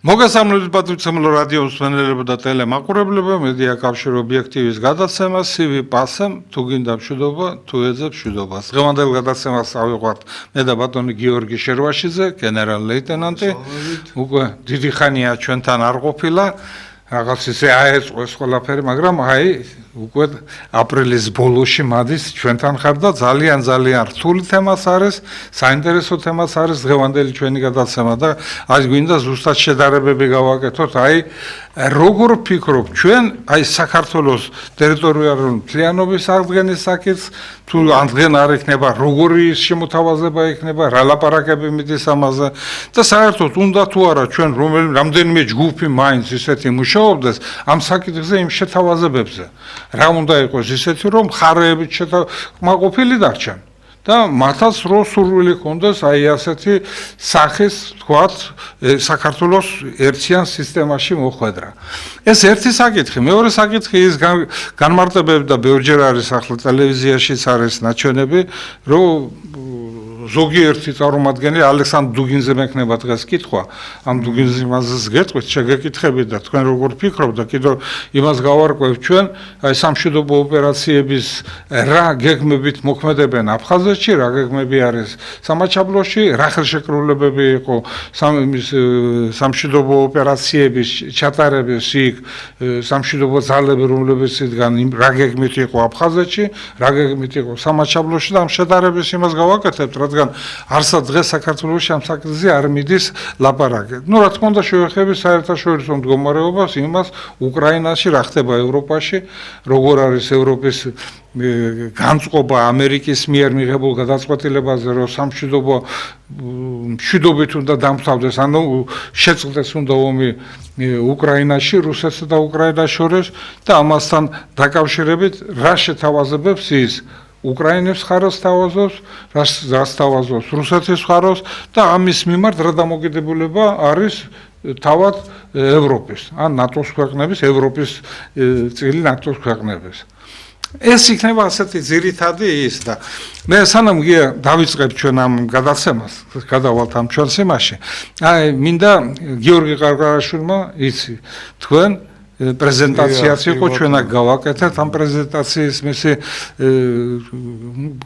მოგესალმებით პატრიცემლო რადიოს მსმენელებო და ტელემაყურებლებო, მედია კავშირი ობიექტივის გადაცემა CV პასემ, თუ გინდა მშვიდობა, თუ ეძებ მშვიდობას. დღევანდელ გადაცემას ავიყვართ მე და ბატონი გიორგი შერვაშიძე, გენერალ-ლეიტენანტი. უკვე დიდი ხანია ჩვენთან არ ყოფილა. რაღაც ისე აეწყო ეს ყველაფერი, მაგრამ უკვე აპრილის ბოლოში მადის ჩვენთან ხარ და ძალიან რთული თემას არის, საინტერესო თემას არის დღევანდელი ჩვენი გადაცემა და გვინდა ზუსტად შედარებები გავაკეთოთ, როგორ ფიქრობ ჩვენ საქართველოს ტერიტორიული მთლიანობის აღდგენის საკითხს, თუ აღდგენა არ იქნება, როგორი შემოთავაზება იქნება, რა ლაპარაკები მიდის ამაზე და საერთოდ უნდა თუ არა ჩვენ რამდენიმე ჯგუფი მაინც ისეთი მუშაობდეს ამ საკითხზე იმ შეთავაზებებზე. რა უნდა იყოს ისეთი, რომ მხარეებით შეთანხმებული დარჩენ და მათაც რო სურვილი ჰქონდეს ასეთი სახის, თქვათ, საქართველოს ერთიან სისტემაში მოხვედრა. ეს ერთი საკითხი, მეორე საკითხი ის განმარტებები და ბევრჯერ არის ახლა ტელევიზიაშიც არის ნაჩვენები, რომ ზოგიერთი წარმომადგენელი ალექსანდრ დუგინზე მექნება დღეს კითხვა, ამ დუგინზის გეტყვით, შეგეკითხებით და თქვენ როგორ ფიქრობთ და კიდევ იმას გავარკვევთ ჩვენ, სამშვიდობო ოპერაციების რა გეგმებით მოქმედებენ აფხაზეთში, რა გეგმები არის სამაჩაბლოში, რა ხელშეკრულებები იყო სამშვიდობო ოპერაციების ჩატარების იქ სამშვიდობო ძალები, რომლებიც იდგან რა გეგმით იყო აფხაზეთში, რა გეგმით იყო სამაჩაბლოში და ამ შედარების იმას გავაკეთებთ, რადგან არსად დღეს საქართველოში ამ საკითხზე არ მიდის ლაპარაკი. რა თქმა უნდა შევეხები საერთაშორისო მდგომარეობას, იმას უკრაინაში რა ხდება ევროპაში, როგორ არის ევროპის განწყობა ამერიკის მიერ მიღებულ გადაწყვეტილებაზე, რომ მშვიდობით უნდა დამთავრდეს, ანუ შეწყდეს უნდა ომი უკრაინაში, რუსეთსა და უკრაინას შორის და ამასთან დაკავშირებით რა შეთავაზებებს ის უკრაინის მხარეს თავაზობს, რას თავაზობს რუსეთის მხარეს და ამის მიმართ რა დამოკიდებულება არის თავად ევროპის, ან ნატოს ქვეყნების, ევროპის წილი ნატოს ქვეყნების. ეს იქნება ასეთი ძირითადი ის და მე სანამ დავიწყებ ჩვენ ამ გადაცემას, გადავალთ ამ ჩვენს იმაში. მინდა გიორგი ყარყარაშვილმა იცი თქვენ პრეზენტაციაც იყო ჩვენ აქ გავაკეთეთ ამ პრეზენტაციის მისი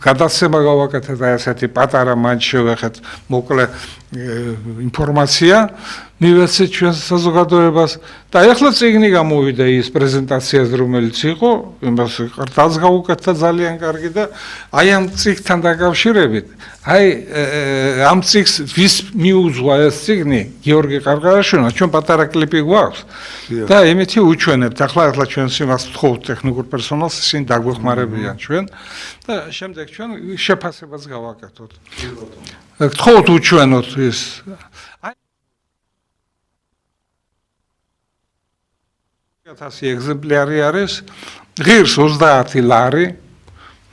გადაცემა გავაკეთეთ ასეთი პატარა მან შევეხეთ მოკლე ინფორმაცია მივეცეთ ჩვენ საზოგადოებას და ეხლა წიგნი გამოვიდა ის პრეზენტაციაზე რომელიც იყო იმას ყრდაც გავუკეთდა ძალიან კარგი და ამ წიგნთან დაკავშირებით ამ წიგნს ვის მიუძღვა ეს წიგნი გიორგი ყარყარაშვილმა ჩვენ პატარა კლიპი გვაქვს და იმითი უჩვენებთ ახლა ჩვენს იმას ვთხოვთ ტექნიკურ პერსონალს ისინი დაგვეხმარებიან ჩვენ და შემდეგ ჩვენ შეფასებას გავაკეთოთ ვთხოვთ უჩვენოთ ის Asi exemplari არის ღირს 30 ლარი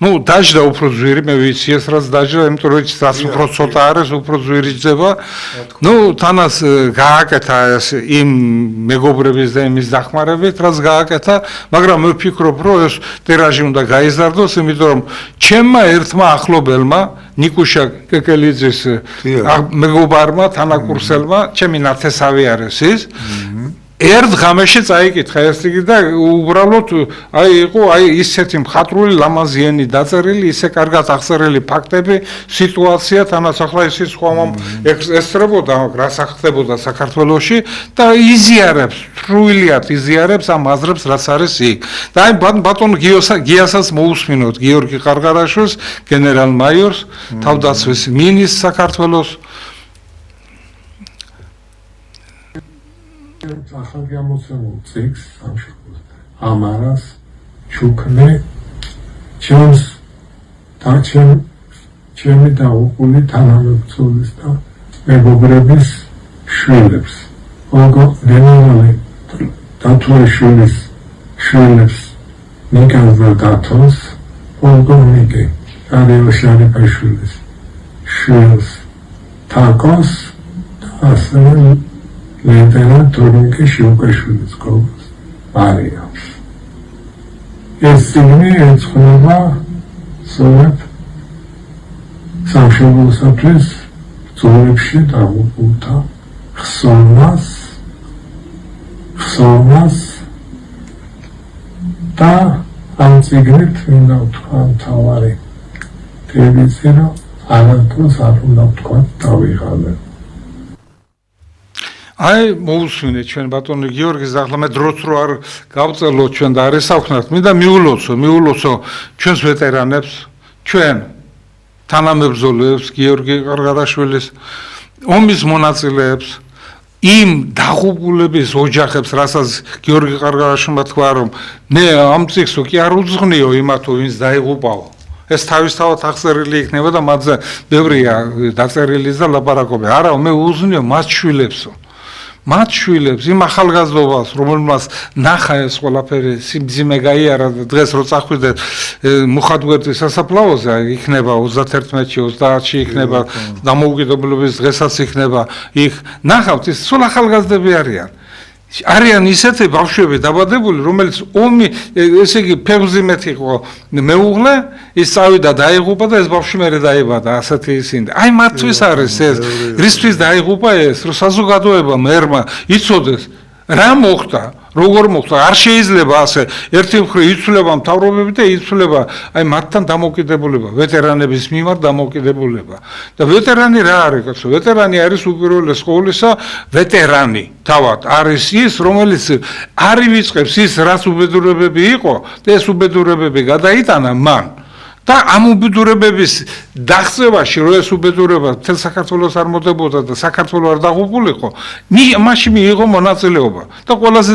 დაжда უფრო ძვირი მე ვიცი ეს რაც დაжда იმიტომ რომ რაც უფრო ცოტა არის უფრო ძვირი ძება თანას გააკეთა იმ მეგობრების და იმის დახმარებით რაც გააკეთა მაგრამ მე ვფიქრობ რომ ეს ტირაჟი უნდა გაიზარდოს იმიტომ რომ ჩემმა ერთმა ახლობელმა ნიკუშა კეკელიძის მეგობარმა თანაკურსელმა ჩემი ნათესავი არის ის ერთ ღამეში წაიკითხა ეს იგი და უბრალოდ იყო ისეთი მხატვრული ლამაზიანი დაწერილი, ისე კარგად აღწერილი ფაქტები, სიტუაცია, თანაც ახლა ის სხვამ ესწრებოდა, რას ახდებოდა საქართველოში და იზიარებს, სრულიად იზიარებს ამ აზრებს, რაც არის იქ. და ბატონ გიასაც მოусმინოთ, გიორგი ყარყარაშვილს, გენერალ-მაიორს, თავდაცვის მინისტრს საქართველოს ახალ გამოცემულ წიგნს ამარას ჩუქნე ჩემი დაუყული თანამებრძოლის და მეგობრების შვილებს ოგო გენერალი დათოაშვილის შვილებს ნიკანზე დათოს ოგო ნიკე არიოშანიფაშვილის შვილს თაკოს და ასევე ლეიტენანტ თორნიკე შიუკაშვილის გოგოს მარიამს. ეს წიგნი ეძღვნება სწორედ სამშობლოსათვის ბრძოლებში დაღუპულთა ხსოვნას, ხსოვნას და ამ წიგნით მინდა ვთქვა მთავარი თეზისი, რომ არასდროს არ უნდა ვთქვა დავიღალე. აი მოусმინეთ ჩვენ ბატონი გიორგის ახლა მე დროც რო არ გავწელოთ ჩვენ და არ ესაქვნათ მინდა მიულოცო ჩვენს ვეტერანებს ჩვენ თანამებრძოლებს გიორგი ყარღარაშვილის ომის მონაწილეებს იმ დაღუპულების ოჯახებს რასაც გიორგი ყარღარაშვილმა თქვა რომ მე ამ წიგნს კი არ უძღვნიო იმათო ვინც დაიღუპაო ეს თავისთავად აღწერილი იქნება და მათზე ბევრია დაწერილი და ლაპარაკობი არა მე უზნიო მათ შვილებსო მათ შვილებს იმ ახალგაზრდობას რომელმაც ნახა ეს ყველაფერი სიმძიმე გაიარა და დღეს რო წახვიდეთ მუხათგვერდის სასაფლაოზე იქნება 31-ში 30-ში იქნება დამოუკიდებლობის დღესაც იქნება იქ ნახავთ ის სულ ახალგაზრდები არიან ისეთი ბავშვები დაბადებული რომელიც ომი ესე იგი ფეხზე მეტი იყო მეუღლე ის წავიდა დაიღუპა და ეს ბავშვი მერე დაიბადა ასეთი ისინი აი მათთვის არის ეს რისთვის დაიღუპა ეს რომ საზოგადოებამ ერმა იცოდეს რა მოხდა როგორ მოხდა არ შეიძლება ასე ერთი მხრივ იცვლება მთავრობები და იცვლება აი მათთან დამოკიდებულება ვეტერანების მიმართ დამოკიდებულება და ვეტერანი რა არის კაცო ვეტერანი არის უპირველეს ყოვლისა ვეტერანი თავად არის ის რომელიც არ ივიწყებს ის რაც უბედურებები იყო და ეს უბედურებები გადაიტანა მან და ამ უბედურებების დაღწევაში რო ეს უბედურება თელ საქართველოს არ მოდებოდა და საქართველო არ დაღუპულიყო მაშინ მიიღო მონაწილეობა და ყველაზე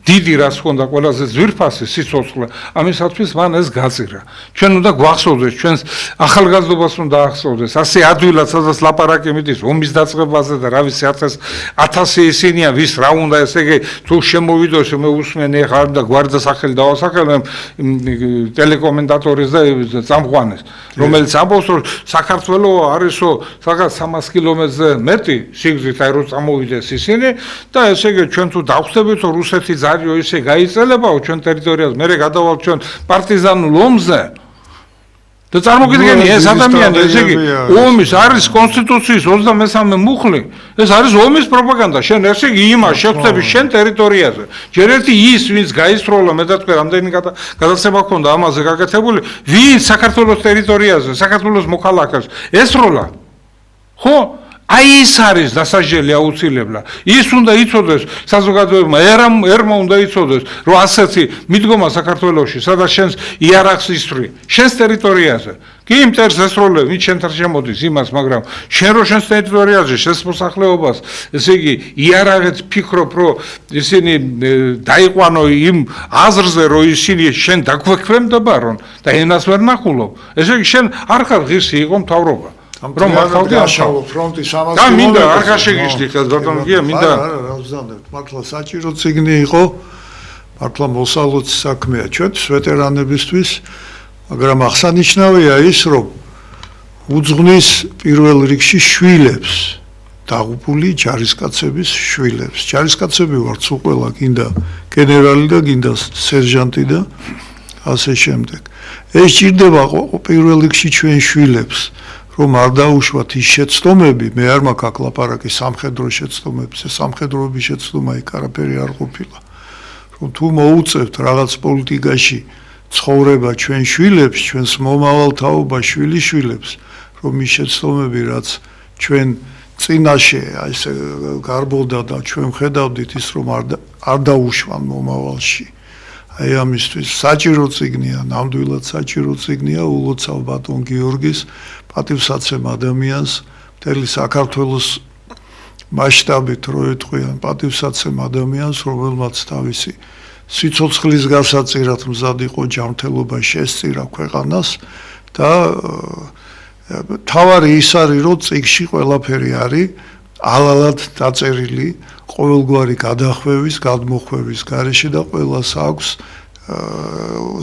დიდი რაც ჰქონდა ყველაზე ძვირფასი სიცოცხლე ამისათვის მან ეს გაწირა ჩვენ უნდა გვახსოვდეს ჩვენს ახალგაზრდობას უნდა ახსოვდეს ასე ადვილად სადაც ლაპარაკი მიდის ომის დაწყებაზე და რა ვიცი 1000 ისინია ვის რა უნდა ესე იგი თუ შემოვიდოს მე უსმენ ეხლა და გვარდა სახელი დავასახელებ ტელეკომენტატორის და წამყვანეს რომელიც ამბობს რომ საქართველო არისო რაღაც 300 კილომეტრზე მეტი სიგრძით აი რომ წამოვიდეს ისინი და ესე იგი ჩვენ თუ დავხსნებით რომ რუსეთი ძარიო ისე გაიწელებაო ჩვენ ტერიტორიაზე მე გადავალ ჩვენ პარტიზანულ ომზე და წარმოგიდგენი ეს ადამიანი ესე იგი ომის არის კონსტიტუციის 23 მუხლი ეს არის ომის პროპაგანდა შენ ესე იგი იმას შეხვდები შენ ტერიტორიაზე ჯერ ერთი ის ვინც გაისროლა მე და თქვენ რამდენი გადაცემა ჰქონდა ამაზე გაკეთებული ვინც საქართველოს ტერიტორიაზე საქართველოს მოქალაქეს ესროლა ხო აი ის არის დასაჯელი აუცილებლად ის უნდა იცოდეს საზოგადოებმა ერმა უნდა იცოდეს რომ ასეთი მიდგომა საქართველოში სადაც შენს იარაღს ისრვი შენს ტერიტორიაზე კი იმ ტერს ესროლებ ვინც შენთან შემოდის იმას მაგრამ შენ რო შენს ტერიტორიაზე შენს მოსახლეობას ესე იგი იარაღით ფიქრობ რომ ისინი დაიყვანო იმ აზრზე რომ ისინი შენ დაგვექვემდებარონ და ენას ვერ ნახულობ ესე იგი შენ არ ხარ ღირსი იყო მთავრობა რომ მართალია აშალო ფრონტის 300 და მინდა არ გაშეგიშდი ხას ბატონო გია მინდა რა ვზანდებთ მართლა საჭირო ციგნი იყო მართლა მოსალოც საქმეა ჩვენს ვეტერანებისთვის მაგრამ აღსანიშნავია ის რომ უძღვნის პირველ რიგში შვილებს დაღუპული ჯარისკაცების შვილებს ჯარისკაცები ვართ სულ ყველა გინდა გენერალი და გინდა სერჟანტი და ასე შემდეგ ეს ჭირდება პირველ რიგში ჩვენ შვილებს რომ არ დაუშვათ ის შეცდომები, მე არ მაქვს აქ ლაპარაკი სამხედრო შეცდომებზე, სამხედროების შეცდომა იქ არაფერი არ ყოფილა. რომ თუ მოუწევთ რაღაც პოლიტიკაში ცხოვრება ჩვენ შვილებს, ჩვენს მომავალ თაობას შვილიშვილებს, რომ ის შეცდომები რაც ჩვენ წინაშე ესე გარბოდა და ჩვენ ხედავდით ის რომ არ დაუშვან მომავალში. აი ამისთვის საჭირო წიგნია, ნამდვილად საჭირო წიგნია ულოცავ ბატონ გიორგის პატივსაცემ ადამიანს მთელი საქართველოს მასშტაბით რო ეტყვიან პატივსაცემ ადამიანს რომელმაც თავისი სიცოცხლის გასაწირად მზად იყო ჯანმრთელობა შესწირა ქვეყანას და თავარი ის არის რომ წიგში ყველაფერი არის ალალად დაწერილი ყოველგვარი გადახვევის, გადმოხვევის გარეშე და ყველას აქვს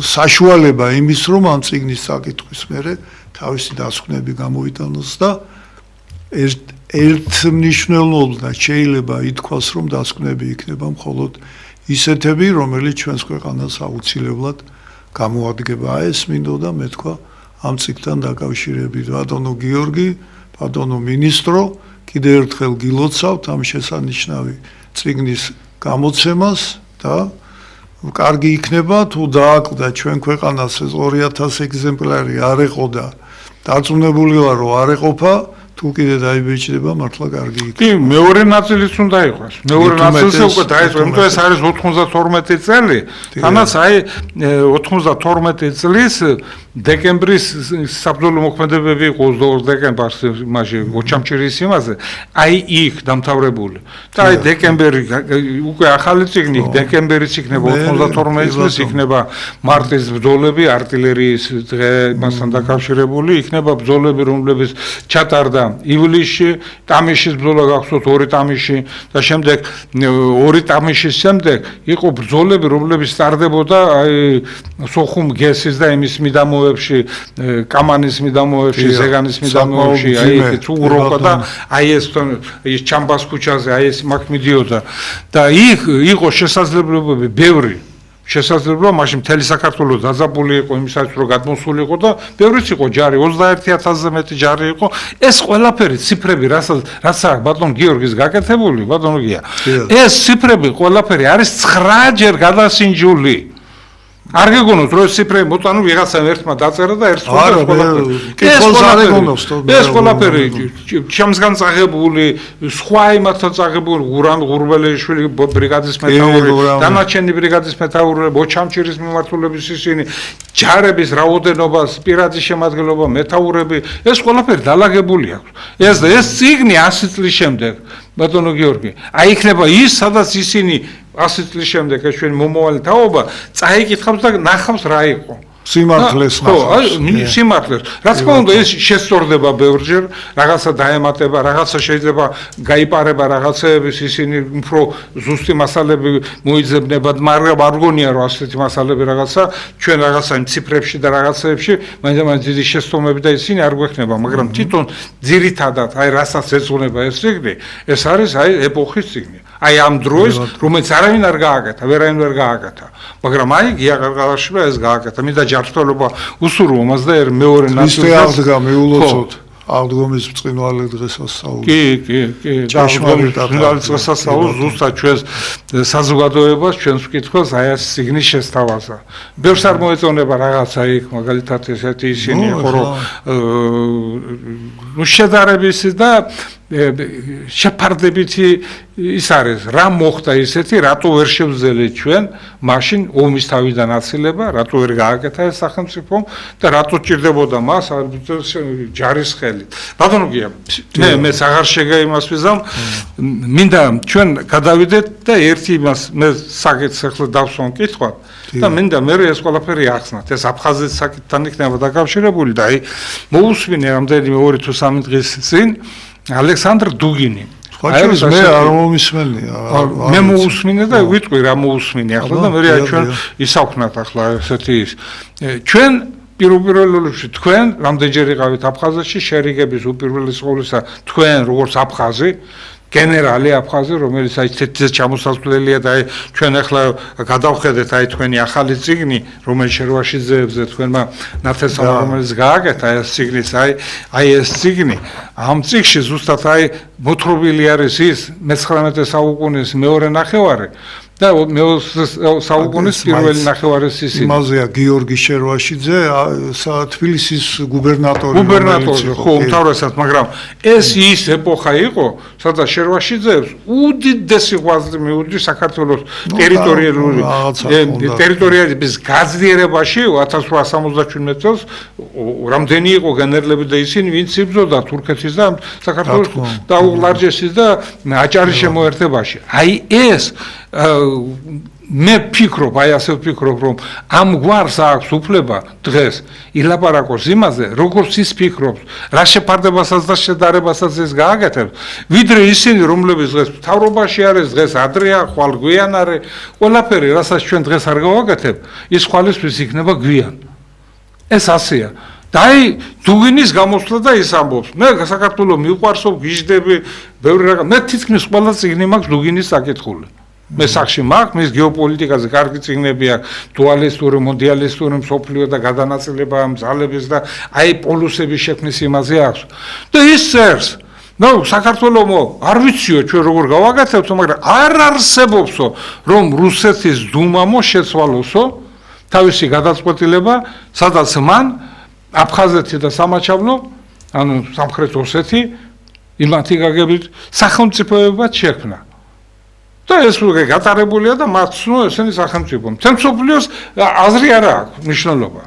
საშუალება იმის რომ ამ წიგნის საკითხვის მერე თავისი დასკვნები გამოიტანოს და ერთმნიშვნელოვნად შეიძლება ითქვას რომ დასკვნები იქნება მხოლოდ ისეთები რომელიც ჩვენს ქვეყანას აუცილებლად გამოადგება ეს მინდოდა მე თქვა ამ წიგნთან დაკავშირებით ბატონო გიორგი ბატონო მინისტრო კიდევ ერთხელ გილოცავთ ამ შესანიშნავი წიგნის გამოცემას და კარგი იქნება თუ დააკლდა ჩვენ ქვეყანას ეს 2000 ეგზემპლარი არ ეყო და დარწმუნებული ვარ რომ არ ეყოფა თუ კიდე დაიბეჭდება მართლა კარგი იქნება. კი, მეორე ნაწილიც უნდა იყოს. მეორე ნაწილზე უკვე დაიწყო, იმიტომ ეს არის 92 წელი. თანაც აი 92 წლის დეკემბრის საბრძოლო მოქმედებები იყო 22 დეკემბერს მაშინ ოჩამჭირის იმაზე. აი იქ დამთავრებული. და აი დეკემბერი უკვე ახალი წიგნი, დეკემბერიც იქნება 92 წლის იქნება მარტის ბრძოლები, არტილერიის დღე მასთან დაკავშირებული, იქნება ბრძოლები, რომლებიც ჩატარდა ივლისში, ტამიშის ბრძოლა გახსოვთ 2 ტამიში და შემდეგ 2 ტამიშის შემდეგ იყო ბრძოლები, რომლებიც ტარდებოდა აი სოხუმ გესის და იმის მიდამოებში, კამანის მიდამოებში, ზეგანის მიდამოებში, აი ეს უგროვა და აი ეს ჩამბას ქუჩაზე, აი ეს მაგ მიდიოდა და იქ იყო შესაძლებლობები ბევრი. შესაძლებლობა მაშინ მთელი საქართველოს დაძაბული იყო იმისაც რომ გადმოსული იყო და ბევრიც იყო ჯარი 21000-ზე მეტი ჯარი იყო ეს ყველაფერი ციფრები რაცა ბატონ გიორგის გაკეთებული ბატონ გია ეს ციფრები ყველაფერი არის 9 ჯერ გადასინჯული არ გეგონოთ რომ ეს ციფრები მოტანუ ვიღაცამ ერთმა დაწერა და ერთს ეს ყველაფერი ჩემსგან წაღებული სხვა იმათთან წაღებული ღურბელეშვილი ბრიგადის მეთაური დანარჩენი ბრიგადის მეთაურები ოჩამჭირის მიმართულების ისინი ჯარების რაოდენობას პირადი შემადგენლობა მეთაურები ეს ყველაფერი დალაგებული აქვს ეს წიგნი 100 წლის შემდეგ ბატონო გიორგი აი იქნება ის სადაც ისინი 100 წლის შემდეგ ეს ჩვენ მომავალი თაობა წაიკითხავს და ნახავს რა იყო სიმართლეს ნახავს სიმართლეს რა თქმა უნდა ეს შესწორდება ბევრჯერ რაღაცა დაემატება რაღაცა შეიძლება გაიპარება რაღაცეების ისინი უფრო ზუსტი მასალები მოიძებნებათ მაგრამ არ გონია რომ ასეთი მასალები რაღაცა ჩვენ რაღაცა იმ ციფრებში და რაღაცეებში მაინც დიდი შეცდომები და ისინი არ გვექნება მაგრამ თვითონ ძირითადად აი რასაც ეძღვნება ეს ციგნი ეს არის აი ეპოქის ციგნი აი ამ დროს რომელიც არავინ არ გააკეთა ვერავინ ვერ გააკეთა მაგრამ აი გიაღარღალაშვილმა ეს გააკეთა მინდა ჯანმრთელობა უსურვო მას და მეორე ნაწილზე აღდგა მიულოცოთ აღდგომის ბრწყინვალე დღესასწაული კი ბრწყინვალე დღესასწაული ზუსტად ჩვენს საზოგადოებას ჩვენს მკითხველს აი ეს ციგნის შესთავაზა ბევრს არ მოეწონება რაღაცა იქ მაგალითად ესეთი ისინი ხო რომ შედარების და შეფარდებითი ის არის რა მოხდა ისეთი რატო ვერ შევძელეთ ჩვენ მაშინ ომის თავიდან აცილება რატო ვერ გააკეთა ეს სახელმწიფომ და რატო ჭირდებოდა მას ჯარის ხელით ბატონო გია მე აღარ შეგა იმას ვიზამ მინდა ჩვენ გადავიდეთ და ერთი იმას მე საკითხს ახლა დავსვამ კითხვად და მინდა მე ეს ყველაფერი ახსნათ ეს აფხაზეთის საკითხთან იქნება დაკავშირებული და აი მოусვინე რამდენიმე 2 თუ 3 დღის წინ ალექსანდრ დუგინი ხოჭის მე არ მომისმენია მე მოусმინე და ვიტყვი რა მოусმინე ახლა და მე ჩვენ ისაუქნათ ახლა ესეთი ის ჩვენ პირველში თქვენ რამდენჯერ იყავით აფხაზეთში შერიგების უპირველეს ყოვლისა თქვენ როგორც აფხაზი გენერალი აფხაზი რომელიც აი თეთრ ჩამოსასვლელია და აი ჩვენ ახლა გადავხედეთ აი თქვენი ახალი ციგნი რომელიც შერვაშიძეებზე თქვენმა ნათესავმა რომელიც გააკეთა ეს ციგნიც აი ეს ციგნი ამ ციგში ზუსტად აი მოთხრობილი არის ის მე-19 საუკუნის მეორე ნახევარი და საუკუნის პირველი ნახევარის ისინი იმაზეა გიორგი შერვაშიძე თბილისის გუბერნატორი ხო უმთავრესად მაგრამ ეს ის ეპოქა იყო სადაც შერვაშიძეებს უდიდესი ღვაწლი მიუძღვის საქართველოს ტერიტორიების გაძლიერებაში 1877 წელს რამდენი იყო გენერლები და ისინი ვინც იბრძოდა თურქეთის და საქართველოს დაულარჯესის და აჭარის შემოერთებაში აი ეს მე ფიქრობ, აი ასე ვფიქრობ, რომ ამ გვარს აქვს უფლება დღეს ილაპარაკოს იმაზე, როგორც ის ფიქრობს, რა შეფარდებასაც და შედარებასაც ის გააკეთებს, ვიდრე ისინი, რომლებიც დღეს მთავრობაში არის, დღეს ადრეა, ხვალ გვიან არის, ყველაფერი, რასაც ჩვენ დღეს არ გავაკეთებ, ის ხვალისთვის იქნება გვიან. ეს ასეა. და აი დუგინის გამოსვლა და ის ამბობს, მე საქართველოს მიყვარსო, გიждდები, ბევრი რაღაც, მე თითქმის ყველა წიგნი მაქვს დუგინის საკითხული. მე სახში მაქვს მის გეოპოლიტიკაზე კარგი წიგნები აქვს დუალისტური მონდიალისტური მსოფლიო და გადანაწილება მძალების და აი პოლუსების შექმნის იმაზე აქვს და ის წერს ნუ საქართველოს არ ვიციო ჩვენ როგორ გავაკეთებთ, მაგრამ არ არსებობსო რომ რუსეთის დუმამო შეცვალოსო თავისი გადაწყვეტილება, სადაც მან აფხაზეთი და სამაჩაბლო, ანუ სამხრეთ ოსეთი იმათი გაგებით სახელმწიფოებად შექმნა. და ეს უკვე გატარებულია და მათ ცნო ესენი სახელმწიფო. მთელ მსოფლიოს აზრი არ აქვს მნიშვნელობა.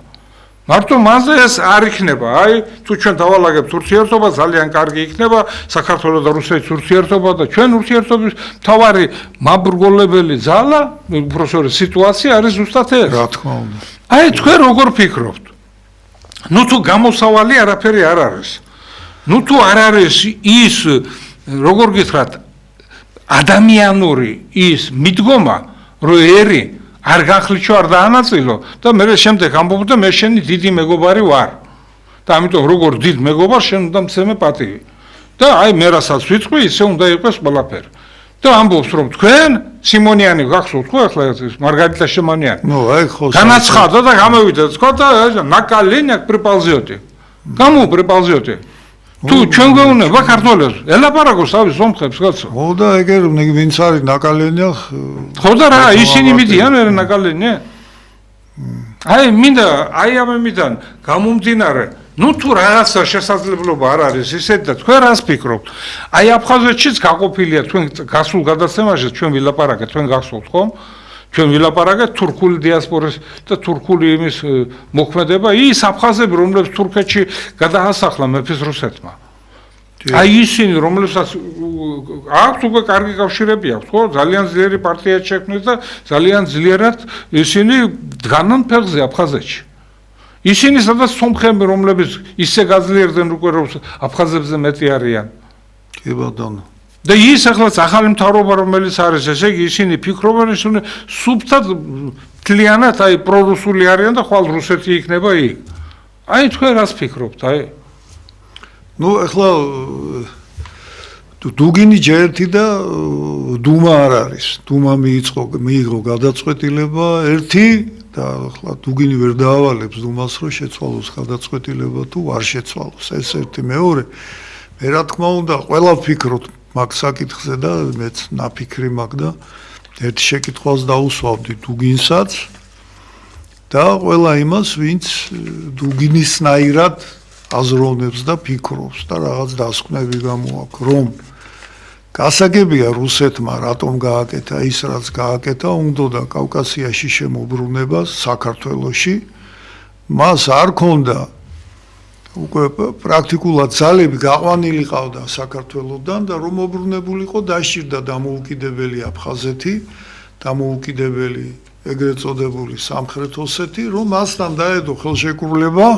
მარტო მასზე ეს არ იქნება. აი, თუ ჩვენ დავალაგებთ ურთიერთობა, ძალიან კარგი იქნება საქართველოს და რუსეთის ურთიერთობა და ჩვენ ურთიერთობის მთავარი მაბრგოლებელი ძალა, უბრალოდ სიტუაცია არის ზუსტად ეს. რა თქმა უნდა. აი, თქვენ როგორ ფიქრობთ? ნუ თუ გამოსავალი არაფერი არ არის. ნუ თუ არ არის ის, როგორ გითხრათ, ადამიანური ის მიდგომა, რომ ერი არ განხლიჩო არ დაანაწილო და მე შემდეგ ამბობ და მე შენი დიდი მეგობარი ვარ. და ამიტომ როგორ დიდ მეგობარს შენ უნდა მცემე პატივი. და აი მე რასაც ვიტყვი, ისე უნდა იყოს ყველაფერი. და ამბობს რომ თქვენ სიმონიანი გახსოვთ ხო ახლა ეს მარგარიტა შემონიანი. Ну, აი ხო. განაცხადა და გამოვიდა თქო და на коленях приползёте. Кому приползёте? თუ ჩვენ გვეუბნება ქართველებს, ელაპარაკოს თავის სომხებს კაცო. ო და ეგერ ვინც არის ნაკალენია ხო და რა, ისინი მიდიან ვერ ნაკალენია? აი მინდა, აი ამიდან გამომდინარე, ნუ თუ რაღაცა შესაძლებლობა არ არის ისეთ და თქვენ რას ფიქრობთ? აი აფხაზეთშიც გაყოფილია თქვენ გასულ გადაცემაში ჩვენ ვილაპარაკეთ, თქვენ გახსოვთ ხომ? ჩვენ ვილაპარაკეთ თურქული დიასპორის და თურქული იმის მოქმედება, ის აფხაზები, რომლებიც თურქეთში გადაასახლა მეფის რუსეთმა. აი ისინი, რომლებსაც აქვს უკვე კარგი კავშირები აქვს, ხო? ძალიან ძლიერი პარტია შექმნეს და ძალიან ძლიერად ისინი დგანან ფეხზე აფხაზეთში. ისინი სადაც სომხები, რომლებიც ისე გაძლიერდნენ უკვე რომ აფხაზებზე მეტი არიან. კი ბატონო. და ის ახლაც ახალი მთავრობა რომელიც არის, ესე იგი ისინი ფიქრობენ, ისინი სუბტად მთლიანად აი პრორუსული არიან და ხვალ რუსეთი იქნება იქ. აი თქვენ რას ფიქრობთ, აი? Ну, ახლა დუგინი ჯერთი და დუმა არ არის. დუმა მიიღო გადაწყვეტილება ერთი და ახლა დუგინი ვერ დაავალებს დუმას რომ შეცვალოს გადაწყვეტილება თუ არ შეცვალოს. ეს ერთი მეორე. მე რა თქმა უნდა, ყველა ფიქრობთ მაგ საკითხზე და მეც ნაფიქრი მაგ და ერთ შეკითხვას დაუსვავდი დუგინსაც და ყველა იმას, ვინც დუგინისნაირად აზროვნებს და ფიქრობს და რაღაც დასკვნები გამოაქვს, რომ გასაგებია რუსეთმა რატომ გააკეთა ის, რაც გააკეთა, უნდა კავკასიაში შემოbrunებას საქართველოში, მას არ ქონდა უკვე პრაქტიკულად ძალები გაყვანილი ყავდა საქართველოსდან და რომ მოbrunებულიყო დაშირდა დამოუკიდებელი აფხაზეთი, დამოუკიდებელი ეგრეთ წოდებული სამხრეთ ოსეთი, რომ მასთან დაედო ხელშეკრულება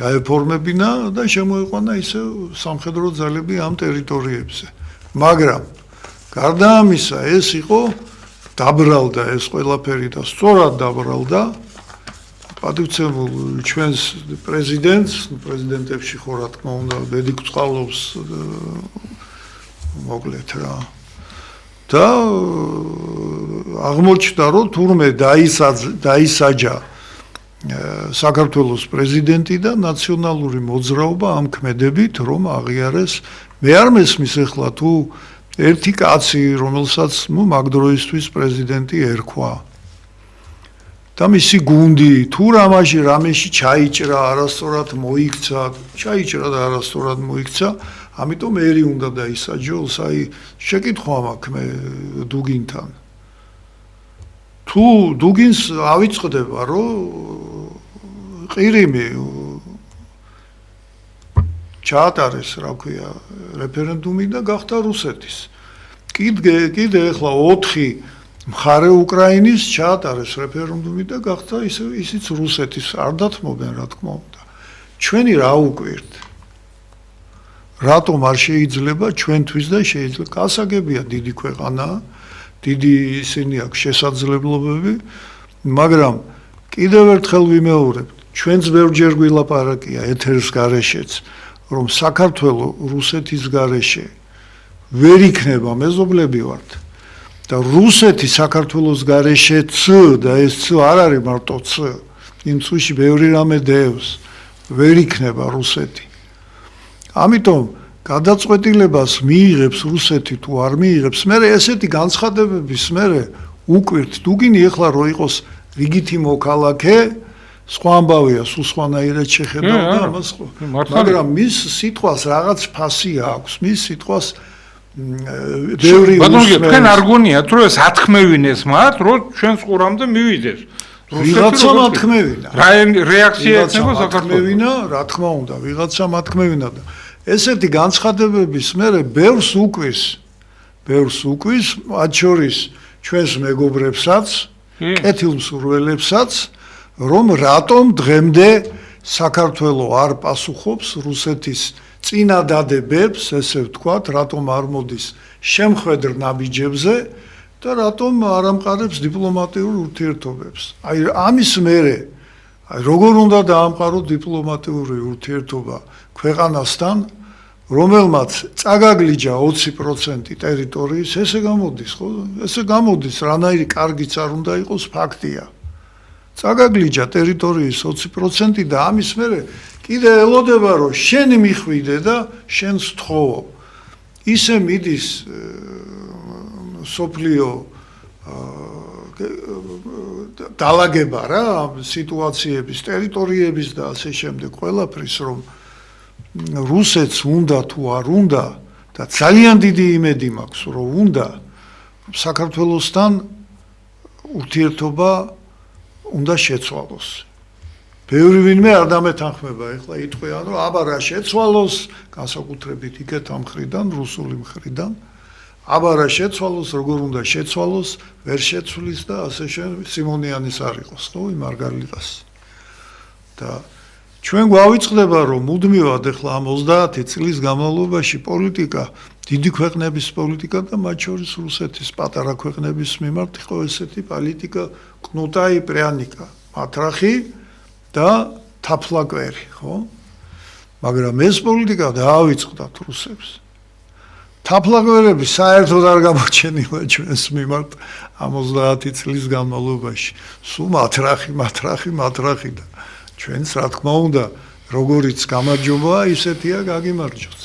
გაეფორმებინა და შემოიყვანა ისე სამხედრო ძალები ამ ტერიტორიებზე. მაგრამ გარდა ამისა, ეს იყო დაბრალდა ეს ყველაფერი და სწორად დაბრალდა პატივცემულ ჩვენს პრეზიდენტებში ხო რა თქმა უნდა ბედიკწყალობს მოკლედ რა და აღმოჩნდა რომ თურმე დაისაჯა საქართველოს პრეზიდენტი და ნაციონალური მოძრაობა ამ ქმედებით რომ აღიარეს მე არ მესმის ახლა თუ ერთი კაცი რომელსაც მაგ დროისთვის პრეზიდენტი ერქვა და მისი გუნდი თუ რამეში ჩაიჭრა არასწორად მოიქცა ჩაიჭრა და არასწორად მოიქცა ამიტომ ერი უნდა დაისაჯოს აი შეკითხვა მაქვს მე დუგინთან თუ დუგინს ავიწყდება რომ ყირიმი ჩაატარეს რა ქვია რეფერენდუმი და გახდა რუსეთის კიდე ახლა 4 მხარე უკრაინის ჩაატარეს რეფერენდუმი და გახდა ისიც რუსეთის არ დათმობენ რა თქმა უნდა ჩვენი რა უკვირთ რატომ არ შეიძლება ჩვენთვის და შეიძლება გასაგებია დიდი ქვეყანაა დიდი ისინი აქვს შესაძლებლობები მაგრამ კიდევ ერთხელ ვიმეორებთ ჩვენც ბევრჯერ გვილაპარაკია ეთერს გარეშეც რომ საქართველოს რუსეთის გარეშე ვერ იქნება მეზობლები ვართ და რუსეთი საქართველოს გარეშეც და ეს არ არის მარტო იმ წუთში ბევრი რამე დევს ვერ იქნება რუსეთი ამიტომ გადაწყვეტილებას მიიღებს რუსეთი თუ არ მიიღებს, მე ესეთი განცხადებების მე უკვირთ, თუ გინი ახლა რო იყოს რიგითი მოქალაქე, სხვა ამბავია, სულ სხვანაირად შეხედავდა ამას, მაგრამ მის სიტყვას რაღაც ფასი აქვს, მის სიტყვას ბევრი ბატონო, თქვენ არ გონიათ, რომ ეს ათქმევინეს მათ, რომ ჩვენს ყურამდე მივიდეს. ვიღაცა მათქმევინა. რეაქცია ეცნება საქართველოს. რა თქმა უნდა, ვიღაცა მათქმევინა და ესეთი განცხადებების მერე ბევრს უკვის, მათ შორის ჩვენს მეგობრებსაც, კეთილმსურველებსაც, რომ რატომ დღემდე საქართველო არ პასუხობს რუსეთის წინადადებებს, ესე ვთქვათ, რატომ არ მოდის შემხედრ ნაბიჯებზე და რატომ არ ამყარებს დიპლომატიურ ურთიერთობებს. აი ამის მერე როგორ უნდა დაამყაროს დიპლომატიური ურთიერთობა ქვეყანასთან, რომელმაც წაგაგლიჯა 20% ტერიტორიის, ესე გამოდის, ხო? ესე გამოდის, რანაირი კარგიც არ უნდა იყოს, ფაქტია. წაგაგლიჯა ტერიტორიის 20% და ამის მერე კიდე ელოდება, რომ შენ მიხვიდე და შენ სთხოვო. ისე მიდის სოფლიო დალაგება რა სიტუაციების, ტერიტორიების და ასე შემდეგ ყველაფრის, რომ რუსეთს უნდა თუ არ უნდა და ძალიან დიდი იმედი მაქვს, რომ უნდა საქართველოსთან ურთიერთობა უნდა შეცვალოს. ბევრი ვინმე არ დამეთანხმება, ეხლა იტყვიან, რომ აბა რა შეცვალოს, განსაკუთრებით იქეთ ამ მხრიდან, რუსული მხრიდან. აბა რა შეცვალოს, როგორ უნდა შეცვალოს, ვერ შეცვლის და ასე სიმონიანის არ იყოს, ხო, მარგარიტას. და ჩვენ გვავიწყდება, რომ მუდმივად ეხლა ამ 30 წლის განმავლობაში პოლიტიკა, დიდი ქვეყნების პოლიტიკა და მათ შორის რუსეთის პატარა ქვეყნების მიმართ იყო ესეთი პოლიტიკა კნუტა и пряника, მატრახი და თაფლაკვერი, ხო? მაგრამ ეს პოლიტიკა დაავიწყდათ რუსებს. თაფლაკვერები საერთოდ არ გამოჩენილა ჩვენს მიმართ ამ 30 წლის განმავლობაში. სულ მატრახი და ჩვენს რა თქმა უნდა, როგორიც გამარჯვებაა, ისეთია გაგიმარჯვოს.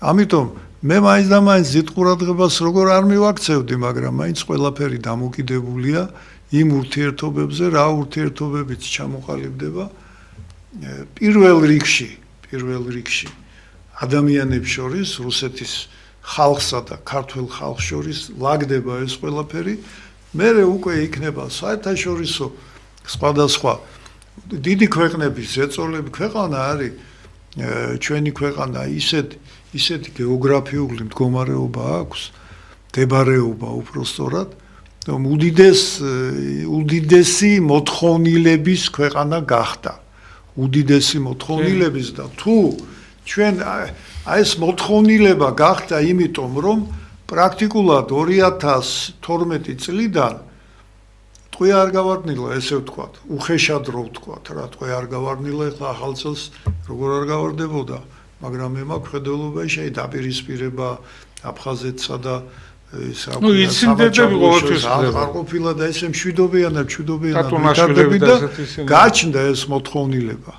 ამიტომ მე მაინც და მაინც დიდ ყურადღებას როგორ არ მივაქცევდი, მაგრამ მაინც ყველაფერი დამოკიდებულია იმ ურთიერთობებზე, რა ურთიერთობებიც ჩამოყალიბდება პირველ რიგში ადამიანებს შორის, რუსეთის ხალხსა და ქართულ ხალხს შორის ლაგდება ეს ყველაფერი, მერე უკვე იქნება საერთაშორისო სხვადასხვა დიდი ქვეყნების ზეწოლები. ქვეყანა არის ჩვენი ქვეყანა ისეთი გეოგრაფიული მდგომარეობა აქვს, მდებარეობა უпростоრად, რომ უდიდესი მოთხოვნილების ქვეყანა გახდა. უდიდესი მოთხოვნილების და თუ ჩვენ ეს მოთხოვნილება გახდა იმიტომ, რომ პრაქტიკულად 2012 წლიდან ტყვია არ გავარდნილა, ესე ვთქვათ, უხეშად რო ვთქვათ, რა ტყვია არ გავარდნილა, ეხლა ახალ წელს როგორ არ გავარდებოდა, მაგრამ მე მაქვს ხედველობა დაპირისპირება აფხაზეთსა და ინციდენტები ყოველთვის ხდება. არ ყოფილა და ესე მშვიდობიანად ვითარდება და გაჩნდა ეს მოთხოვნილება.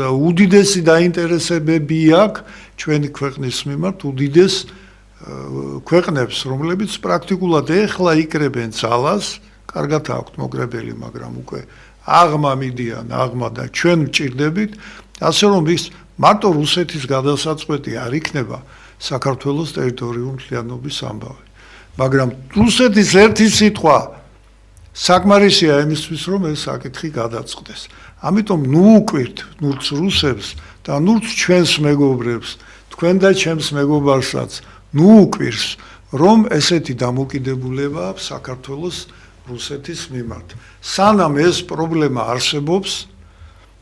და უდიდესი დაინტერესებები აქვს ჩვენი ქვეყნის მიმართ, უდიდეს ქვეყნებს, რომლებიც პრაქტიკულად ეხლა იკრებენ ძალას, კარგად აქვთ მოგრებელი, მაგრამ უკვე აღმა მიდიან, აღმა და ჩვენ ვჭირდებით, ასე რომ ის მარტო რუსეთის გადასაწყვეტი არ იქნება საქართველოს ტერიტორიული მთლიანობის ამბავი. მაგრამ რუსეთის ერთი სიტყვა საკმარისია იმისთვის, რომ ეს საკითხი გადაწყდეს. ამიტომ ნუ უკვირთ ნურც რუსებს და ნურც ჩვენს მეგობრებს, თქვენ და ჩემს მეგობარსაც ნუ უკვირს, რომ ესეთი დამოკიდებულება აქვს საქართველოს რუსეთის მიმართ. სანამ ეს პრობლემა არსებობს,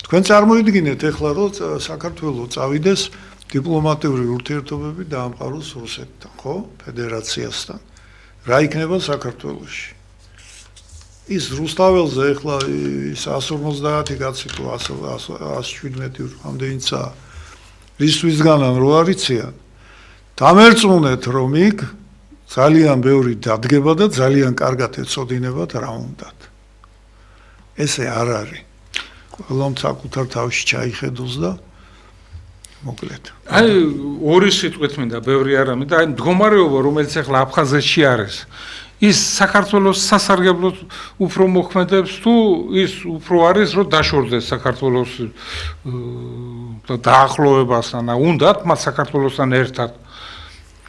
თქვენ წარმოიდგინეთ ეხლა, რომ საქართველოს წავიდეს დიპლომატიური ურთიერთობები დაამყაროს რუსეთთან, ხო? ფედერაციასთან. რა იქნება საქართველოში? ის რუსთაველზე ეხლა ის 150 კაცი თუ 117 რამდენიცაა. რისთვისგანან რო არიციან? დამერწმუნეთ, რომ იქ ძალიან ბევრი დადგება და ძალიან კარგად ეცოდინებათ რა უნდათ. ესე არ არის. ყველამ საკუთარ თავში ჩაიხედოს და მოკლედ. აი ორი სიტყვით მინდა ბევრი არ მინდა აი მდგომარეობა რომელიც ახლა აფხაზეთში არის ის საქართველოს სასარგებლოდ უფრო მოქმედებს თუ ის უფრო არის რომ დაშორდეს საქართველოს დაახლოებასთან უნდათ მათ საქართველოსთან ერთად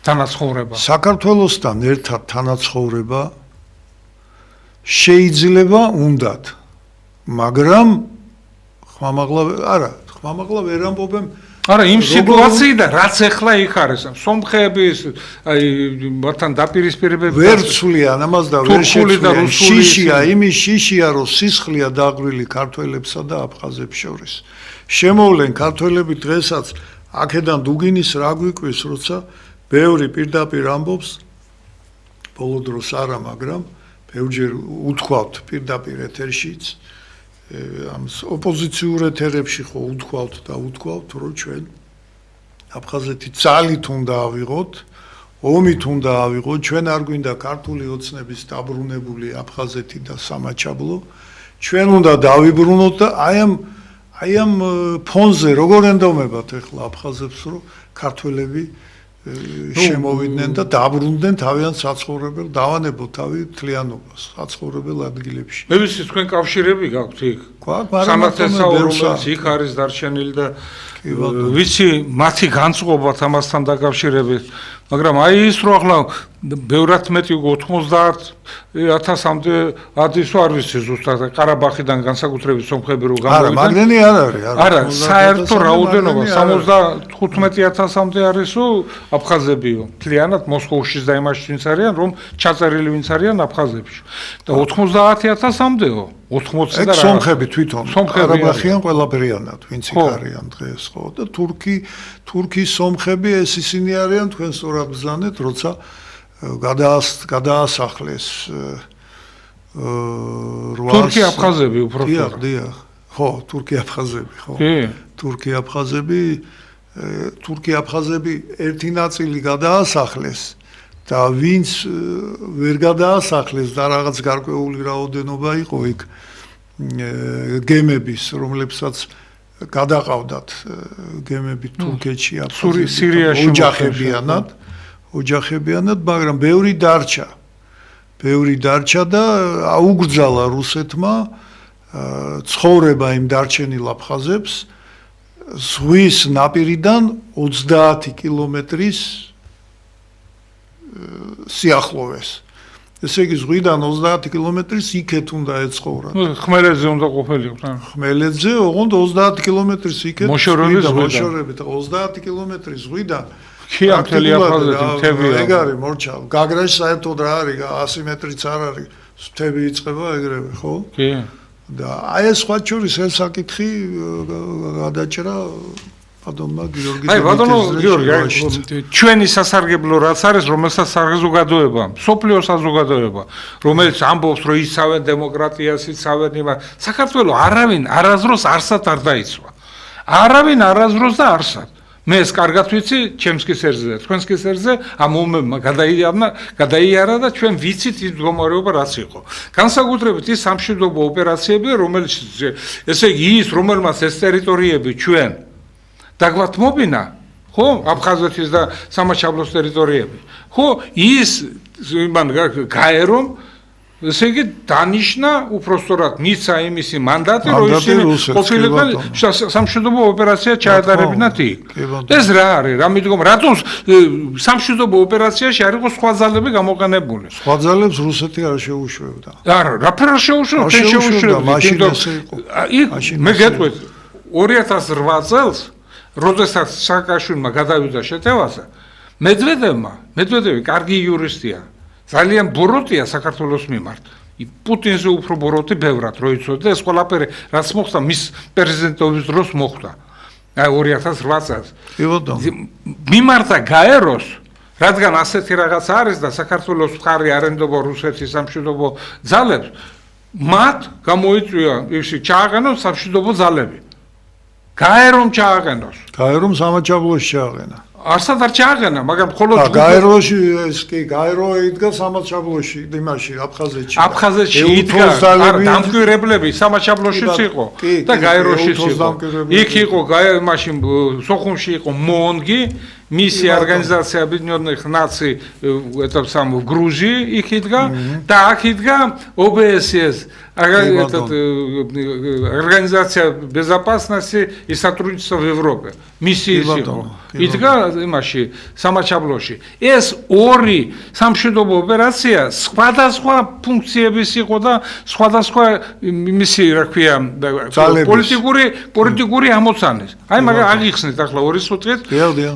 თანაცხოვრება საქართველოსთან ერთად თანაცხოვრება შეიძლება უნდათ მაგრამ ხმამაღლა ვერ ამბობენ არა იმ სიტუაციიდან რაც ახლა იქ არის სომხების აი მათთან დაპირისპირებები ვერ ცვლიან ამას და ვერ შეცვლიან შიშია იმის შიშია რომ სისხლია დაყრილი ქართველებსა და აფხაზებს შორის შემოვლენ ქართველები დღესაც აქედან დუგინის რა გვიკვირს როცა ბევრი პირდაპირ ამბობს ბოლო დროს არა მაგრამ ბევრჯერ უთქვავთ პირდაპირ ეთერშიც ამ ოპოზიციურ ეთერებში ხო უთქვავთ და უთქვავთ რომ ჩვენ აფხაზეთი ძალით უნდა ავიღოთ ომით უნდა ავიღოთ ჩვენ არ გვინდა ქართული ოცნების დაბრუნებული აფხაზეთი და სამაჩაბლო ჩვენ უნდა დავიბრუნოთ და აი ამ ფონზე როგორ ენდომებათ ახლა აფხაზებს რომ ქართველები შემოვიდნენ და დაბრუნდნენ თავიანთ საცხოვრებელ დავანებოთ თავი თლიანობას საცხოვრებელ ადგილებში. მე ვიცი თქვენ კავშირები გაქვთ იქ. სამართლისაუბრელს იქ არის დარჩენილი და ვიცი მათი განწყობათ ამასთან დაკავშირებით, მაგრამ აი ის რომ ახლა ბევრად მეტი 90,000-მდე ადის არ ვიცი ზუსტად ყარაბაღიდან განსაკუთრებით სომხები რო გამოვიდნენ. არა, მაგდენი არ არის, არა, საერთო რაოდენობა 75,000-მდე არისო აფხაზებიო. მთლიანად მოსკოვშიც და იმაში ვინც არიან, რომ ჩაწერილი ვინც არიან აფხაზებში. და 90,000-მდეო. 80 და რა. სომხები თვითონ ყარაბაღიან ყველაფერიანად, ვინც იქ არიან დღეს, ხო? და თურქის სომხები ეს ისინი არიან თქვენ სწორად ბრძანეთ, როცა გადაასახლეს თურქი აფხაზები უფრო სწორად. დიახ. ხო, თურქი აფხაზები, ხო. თურქი აფხაზები ერთი ნაწილი გადაასახლეს და ვინც ვერ გადაასახლეს და რაღაც გარკვეული რაოდენობა იყო იქ გემების, რომლებსაც გადაყავდათ გემები თურქეთში, სირიაში ოჯახებიანად, მაგრამ ბევრი დარჩა და აუგრძალა რუსეთმა ცხოვრება იმ დარჩენილ აფხაზებს ზღვის ნაპირიდან 30 კილომეტრის სიახლოვეს. ესე იგი ზღვიდან 30 კილომეტრის იქეთ უნდა ეცხოვრათ. ხმელეთზე უნდა ყოფილიყო. ხმელეთზე ოღონდ 30 კილომეტრის იქეთ მოშორებით 30 კილომეტრის ზღვიდან კი ამ მთელი აფხაზეთი მთებია. ეგ არის მორჩა. გაგრაში საერთოდ რა არის 100 მეტრიც არ არის. მთები იწყება ეგრევე, ხო? კი. და აი ეს სხვა შორის ეს საკითხი გადაჭრა ბატონმა გიორგი აი ბატონო გიორგი ჩვენი სასარგებლო რაც არის რომელსაც საზოგადოება სოფლიოს საზოგადოება რომელიც ამბობს რომ იცავენ დემოკრატიას იცავენ იმას საქართველოს არავინ არაზროს არსად არ დაიცვა არავინ არაზროს და არსად მე ეს კარგად ვიცი ჩემს კისერზე და თქვენს კისერზე ამ ომებმა გადაიარა და ჩვენ ვიცით ის მდგომარეობა რაც იყო განსაკუთრებით ის სამშვიდობო ოპერაციები რომელიც ესე იგი ის რომელმაც ეს ტერიტორიები ჩვენ დაგვათმობინა ხო აფხაზეთის და სამაჩაბლოს ტერიტორიები ხო ის მან გაერომ ესე იგი დანიშნა უпростоრად მიცა იმისი მანდატი რომ ისინი ყოფილიყო სამშვიდობო ოპერაცია ჩაატარებინათ იქ ეს რა არის რა მიდგომ რატომ სამშვიდობო ოპერაციაში არ იყო სხვა ძალები გამოყენებული სხვა ძალებს რუსეთი არ შეუშვებდა არა რაფერ არ შეუშვებდა მაშინ ესე იყო მე გეტყვით 2008 წელს როდესაც სააკაშვილმა გადავიდა შეტევაზე მედვედევი კარგი იურისტია ძალიან ბოროტია საქართველოს მიმართ პუტინზე უფრო ბოროტი ბევრად რო იცოდა ეს ყველაფერი რაც მოხდა მის პრეზიდენტობის დროს მოხდა აი 2008 წელს მიმართა გაეროს რადგან ასეთი რაღაც არის და საქართველოს მხარი არენდობა რუსეთის სამშვიდობო ძალებს მათ გამოიწვია ისე ჩააყენოს სამშვიდობო ძალები გაერომ ჩააყენოს გაერომ სამაჩაბლოში ჩააყენა არსად არ ჩააღენა, მაგრამ მხოლოდ გაეროში ეს კი გაერო იდგა სამაჩაბლოში, იმაში აფხაზეთში იდგა დამკვირვებლები სამაჩაბლოშიც იყო და გაეროშიც იყო. იქ იყო მაშინ სოხუმში იყო მონგი, მისი ორგანიზაცია Объединенных Наций, это сам в Грузии их иდგა და აქ იდგა OBSE, Организация безопасности и сотрудничества в Европе. მისიის იყო. იდგა იმაში სამაჩაბლოში. ეს ორი სამშვიდობო ოპერაცია სხვადასხვა ფუნქციების იყო და სხვადასხვა მისი, რა ქვია, პოლიტიკური ამოცანის. აი მაგა აღიხსნით ახლა ორი სიტყვით.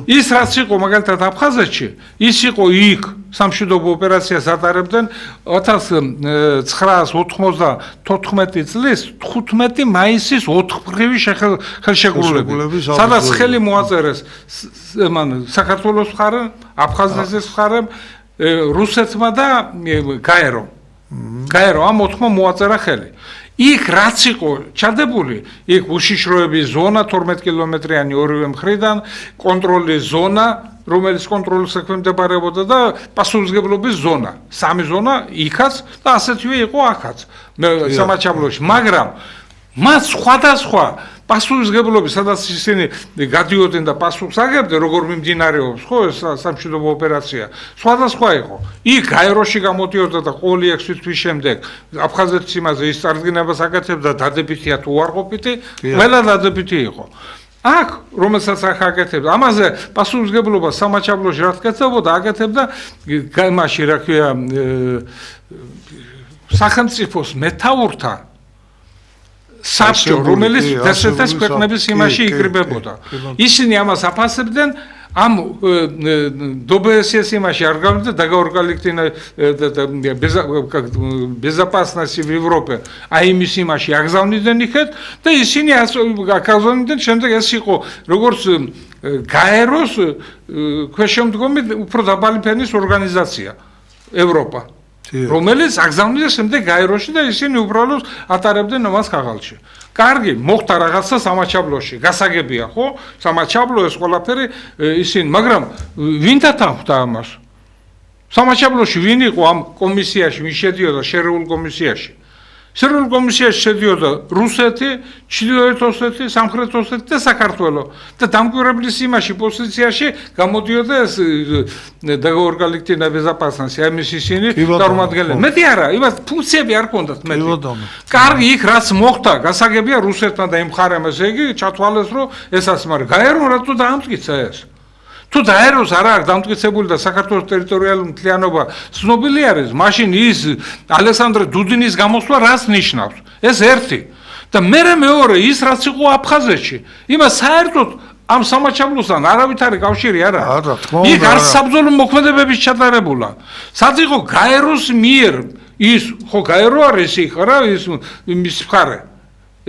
ის რაც იყო მაგალითად აფხაზეთში, ის იყო იქ სამშვიდობო ოპერაციას ატარებდნენ 1994 წლის 15 მაისის 4-დღევი ხელშეკრულებით, სადაც ხელი მოაწერეს საქართველოს მხარემ, აფხაზეთის მხარემ, რუსეთმა და გაერომ. ამ 4-მა მოაწერა ხელი. იქ რაც იყო ჩადებული, იქ უშიშროების ზონა 12 კილომეტრიანი ორივე მხრიდან, კონტროლის ზონა, რომელიც კონტროლის ექვემდებარებოდა და პასუხისმგებლობის ზონა. 3 ზონა იქაც და ასეთივე იყო აქაც სამაჩაბლოში, მაგრამ მას სხვადასხვა პასუხისმგებლობის, სადაც ისინი გადიოდნენ და პასუხს აგებდნენ, როგორ მიმდინარეობს, ხო, ეს სამშვიდობო ოპერაცია, სხვადასხვა იყო. იქ გაეროში გამოდიოდა და ყოველი 6 თვის შემდეგ აფხაზეთის იმაზე ის წარდგინებას აკეთებდა დადებითია თუ უარყოფითი, ყველა დადებითი იყო. აქ, რომელსაც აქ აკეთებდა, ამაზე პასუხისმგებლობა სამაჩაბლოში რაც კეთდებოდა, აკეთებდა მაშინ, რა ქვია, სახელმწიფოს მეთაურთა საბჭო, რომელიც დასავლეთის ქვეყნების იმაში იკრიბებოდა. ისინი ამას აფასებდნენ, ამ ДБС იმაში არ გავიდა დაგაორგალიქთინა безопасности в Европе, აი იმის იმაში აგზავნიდნენ იქეთ და ისინი აგზავნიდნენ, შემდეგ ეს იყო როგორც გაეროს ქვეშემდგომი უფრო დაბალი ფენის ორგანიზაცია ევროპა. რომელიც აგზავნიდნენ შემდეგ გაეროში და ისინი უბრალოდ ატარებდნენ ამას ხაღალში. კარგი, მოხდა რაღაცა სამაჩაბლოში, გასაგებია, ხო? სამაჩაბლო ეს ყველაფერი ისინი, მაგრამ ვინ დათანხმდა ამას? სამაჩაბლოში ვინ იყო ამ კომისიაში, ვინ შედიოდა შერეულ კომისიაში? შერეულ კომისიაში შედიოდა რუსეთი, ჩრდილოეთ ოსეთი, სამხრეთ ოსეთი და საქართველო. და დამკვირვებლის იმაში პოზიციაში გამოდიოდა ეს დაგაორგალიქთინა безопасности, ამის ისინი წარმომადგენლები. მეტი არა, იმას ფუნქციები არ ქონდათ მეტი. კარგი, იქ რაც მოხდა, გასაგებია რუსეთმა და იმ მხარემ, ესე იგი, ჩათვალეს, რომ ესაც, მაგრამ გაერომ რატო დაამტკიცა ეს? თუ დაეროს არ აქვს დამტკიცებული და საქართველოს ტერიტორიალური მთლიანობა ცნობილი არის, მაშინ ის ალექსანდრე დუდინის გამოსვლა რას ნიშნავს? ეს ერთი. და მეორე ის რაც იყო აფხაზეთში, იმას საერთოდ ამ სამაჩაბლოსთან არავითარი კავშირი არ აქვს. იქ არ საბრძოლო მოქმედებების ჩატარებულა. სად იყო გაეროს მიერ ის, ხო გაერო არის იქ რა, ის მის მხარე.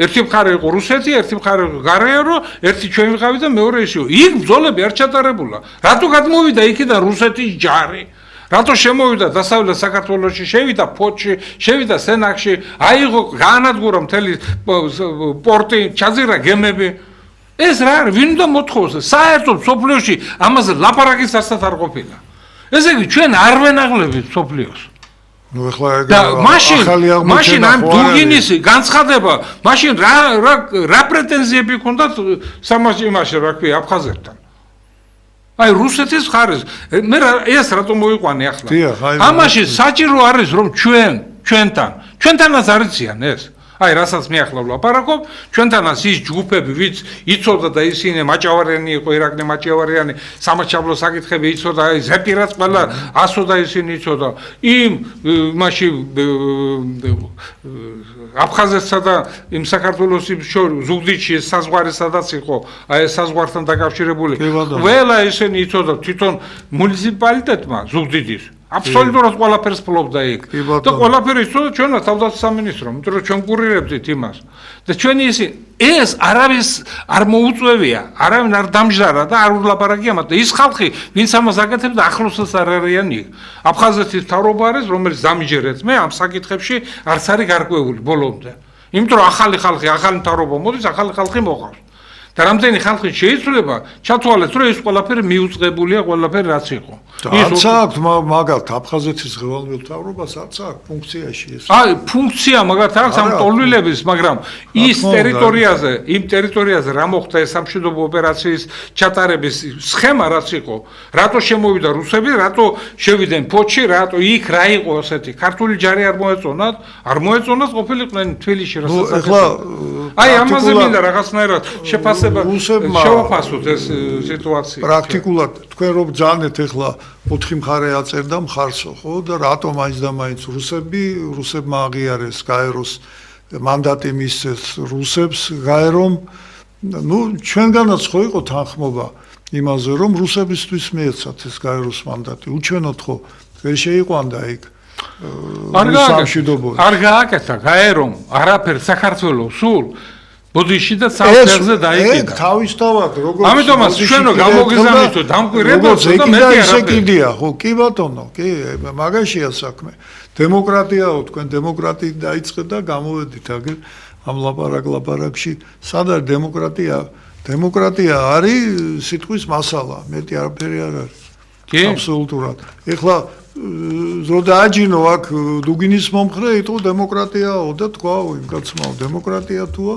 ერთი მხარე იყო რუსეთი, ერთი მხარე იყო გაერო, ერთი ჩვენ ვიყავით და მეორე ის იყო. იქ ბრძოლები არ ჩატარებულა. რატო გადმოვიდა იქიდან რუსეთის ჯარი? რატო შემოვიდა დასავლეთ საქართველოში, შევიდა ფოთში, შევიდა სენაკში, აიღო გაანადგურა მთელი პორტი, ჩაძირა გემები. ეს რა არის? ვინ უნდა მოთხოვოს? საერთოდ სოფლიოში ამაზე ლაპარაკის ასად არ ყოფილა. ესე იგი ჩვენ არ ვენაღლებით სოფლიოს. ნუ ახლა მაშინ ამ დუგინის განცხადება, მაშინ რა პრეტენზიები ჰქონდათ იმაში, რა ქვია, აფხაზეთთან? აი რუსეთის მხარეს, მე ეს რატომ მოიყვანე ახლა? ამაში საჭირო არის რომ ჩვენთანაც არიციან ეს. აი რასაც მე ახლა ვლაპარაკობ, ჩვენთანაც ის ჯგუფები, ვინც იცოდა და ისინი მაჭავარიანი იყო, ირაკლი მაჭავარიანი, სამაჩაბლო საკითხები იცოდა, აი ზეპირაც ყველა ასოდა ისინი იცოდა. იმ მაში აფხაზეთსა და იმ საქართველოს ზუგდიდში საზღვარი სადაც იყო, აი ეს საზღვართან დაკავშირებული. ყველა ისინი იცოდა თვითონ მუნიციპალიტეტმა ზუგდიდის. აბსოლუტურად ყველაფერს ფლობდა იქ. და ყველაფერი იცოდა ჩვენმა თავდაცვის სამინისტრომ, იმიტომ რომ ჩვენ კურირებდით იმას. და ჩვენი ეს არავის არ მოუწევია, არავინ არ დამჟარა და არ ვლაპარაკია მათ. ის ხალხი, ვინც ამას აკეთებდა, ახლოსაც არ არიან იქ. აფხაზეთის მთავრობა არის, რომელიც დამიჯერეთ მე ამ საკითხებში არც არის გარკვეული ბოლომდე. იმიტომ რომ ახალი ხალხი, ახალი მთავრობა მოდის, ახალი ხალხი მოყავს. და რამდენი ხალხი შეიცვლება, ჩათვალეთ, რომ ეს ყველაფერი მიუწყებულია, ყველაფერი რაც იყო. არც აქვს მაგალთ აფხაზეთის ღრმავდილმთავრობას არც აქვს ფუნქციაში ეს. აი, ფუნქცია მაგათ აქვს ამ ტოლვილების, მაგრამ ის ტერიტორიაზე, იმ ტერიტორიაზე რა მოხდა ეს სამშვიდობო ოპერაციის ჩატარების სხემა რაც იყო, რატო შემოვიდა რუსები, რატო შევიდნენ ფოთში, რატო იქ რა იყო ასეთი, ქართული ჯარი არ მოეწონათ, არ მოეწონათ ყოფილიყვნენ თბილისში რასაც. ეხლა აი, ამაზე მინდა რაღაცნაირად შეფასება შევაფასოთ ეს სიტუაცია. პრაქტიკულად თქვენ რომ ძალეთ ეხლა 4 მხარე აწერდა მხარსო, ხო და რატომ მაინც და მაინც რუსებმა აღიარეს გაეროს მანდატი მისცეს რუსებს გაერომ, ну ჩვენგანაც ხო იყო თანხმობა იმაზე რომ რუსებისთვის მიეცათ ეს გაეროს მანდატი, უჩვენოთ ხო ვერ შეიყვანდა იქ არ გააკეთა გაერომ არაფერს საქართველოს სულ ბოდიში და საფრთხეზე დაიკიდა. თავისთავად როგორც ამიტომაც ჩვენო გამოგიზამითო დამკვირვებელს და მეტი არაფერია. ხო, კი ბატონო, კი, მაგაშია საქმე. დემოკრატიაო, თქვენ დემოკრატიით დაიწყეთ და გამოვედით აგერ ამ ლაპარაკში. სად არის დემოკრატია? დემოკრატია არის სიტყვის მასალა, მეტი არაფერი არ არის. კი, აბსოლუტურად. ეხლა რო დააჯინო აქ დუგინის მომხრე იტყო დემოკრატიაო და თქვაო იმ კაცმაო დემოკრატია თუა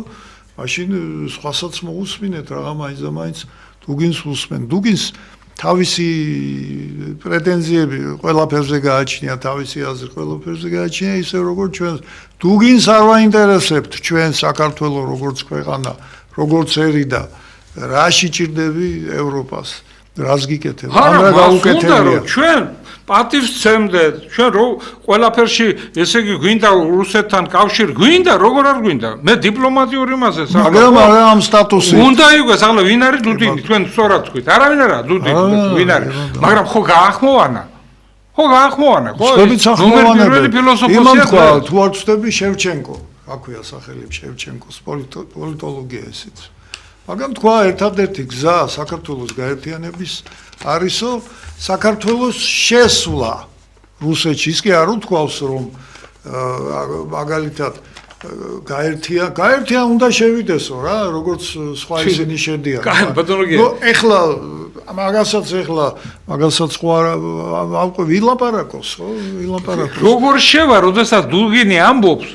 მაშინ სხვასაც მოусმინეთ რაღა მაინც და მაინც დუგინს უსმენ. დუგინს თავისი პრეტენზიები ყველაფერზე გააჩნია, თავისი აზრი ყველაფერზე გააჩნია, ისე როგორც ჩვენ დუგინს არ ვაინტერესებთ ჩვენ საქართველოს როგორც ქვეყანა, როგორც ერი და რაში ჭირდები ევროპას, რას გიკეთებ? არა, გაუკეთებია. ჩვენ პატივს სცემდეთ, ჩვენ რო ყველაფერში, ესე იგი გვინდა რუსეთთან კავშირი, გვინდა, როგორ არ გვინდა? მე დიპლომატიური მასე საუბრობ. მაგრამ არა ამ სტატუსით. უნდა იყვეს, ახლა ვინ არის დუდინი? თქვენ სწორად თქვით. არავინ არა დუდინი, ვინ არის? მაგრამ ხო გაახმოვანა? ხო გაახმოვანა, ხო? იმან თქვა, თუ არ ვწდები შევჩენკო, აქვეა სახელი შევჩენკოს პოლიტოლოგია ესეც. მაგრამ თქვა ერთადერთი გზა საქართველოს გაერთიანების არისო საქართველოს შესვლა რუსეთში. ის კი არ უთქვავს რომ მაგალითად გაერთიან უნდა შევიდესო რა, როგორც სხვა ისინი შედიან. ბატონო, ეხლა მაგასაც ხო არა ვილაპარაკოს, ხო? ვილაპარაკოს. როგორ შევა, როდესაც დუგინი ამბობს,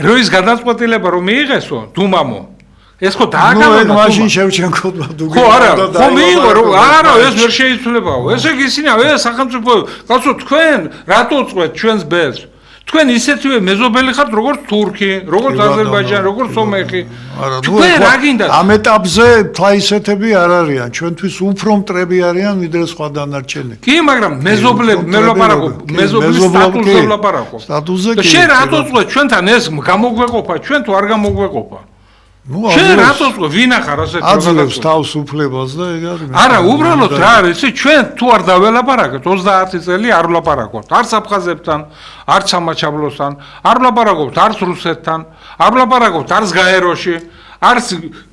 რომ ის გადაწყვეტილება რომ მიიღესო, დუმამო ეს ხო დააგავდა მაშინ შევჩენკომა დუგინი. ხო არა, ხო მიიღო რომ არა ეს ვერ შეიცვლებაო. ესე იგი ისინი ეს სახელმწიფო კაცო თქვენ რატო წვეთ ჩვენს ბერს? თქვენ ისეთივე მეზობელი ხართ როგორც თურქი, როგორც აზერბაიჯანი, როგორც სომეხი. თქვენ რა გინდათ? ამ ეტაპზე თაისეთები არ არიან, ჩვენთვის უფრო მტრები არიან ვიდრე სხვა დანარჩენები. კი, მაგრამ მეზობლები, მე ვლაპარაკობ, მეზობლის სტატუსზე ვლაპარაკობ. სტატუსზე კი. შენ რატო წვეთ ჩვენთან ეს გამოგვეყოფა, ჩვენ თუ არ გამოგვეყოფა? შენ რატო წვე ვინ ახარ ასეთ აძლევს თავს უფლებას და ეგ არის. არა, უბრალოდ რა არის, ჩვენ თუ არ დაველაპარაკეთ 30 წელი არ ვლაპარაკობთ არც აფხაზებთან, არც სამაჩაბლოსთან, არ ვლაპარაკობთ არც რუსეთთან, არ ვლაპარაკობთ არც გაეროში, არც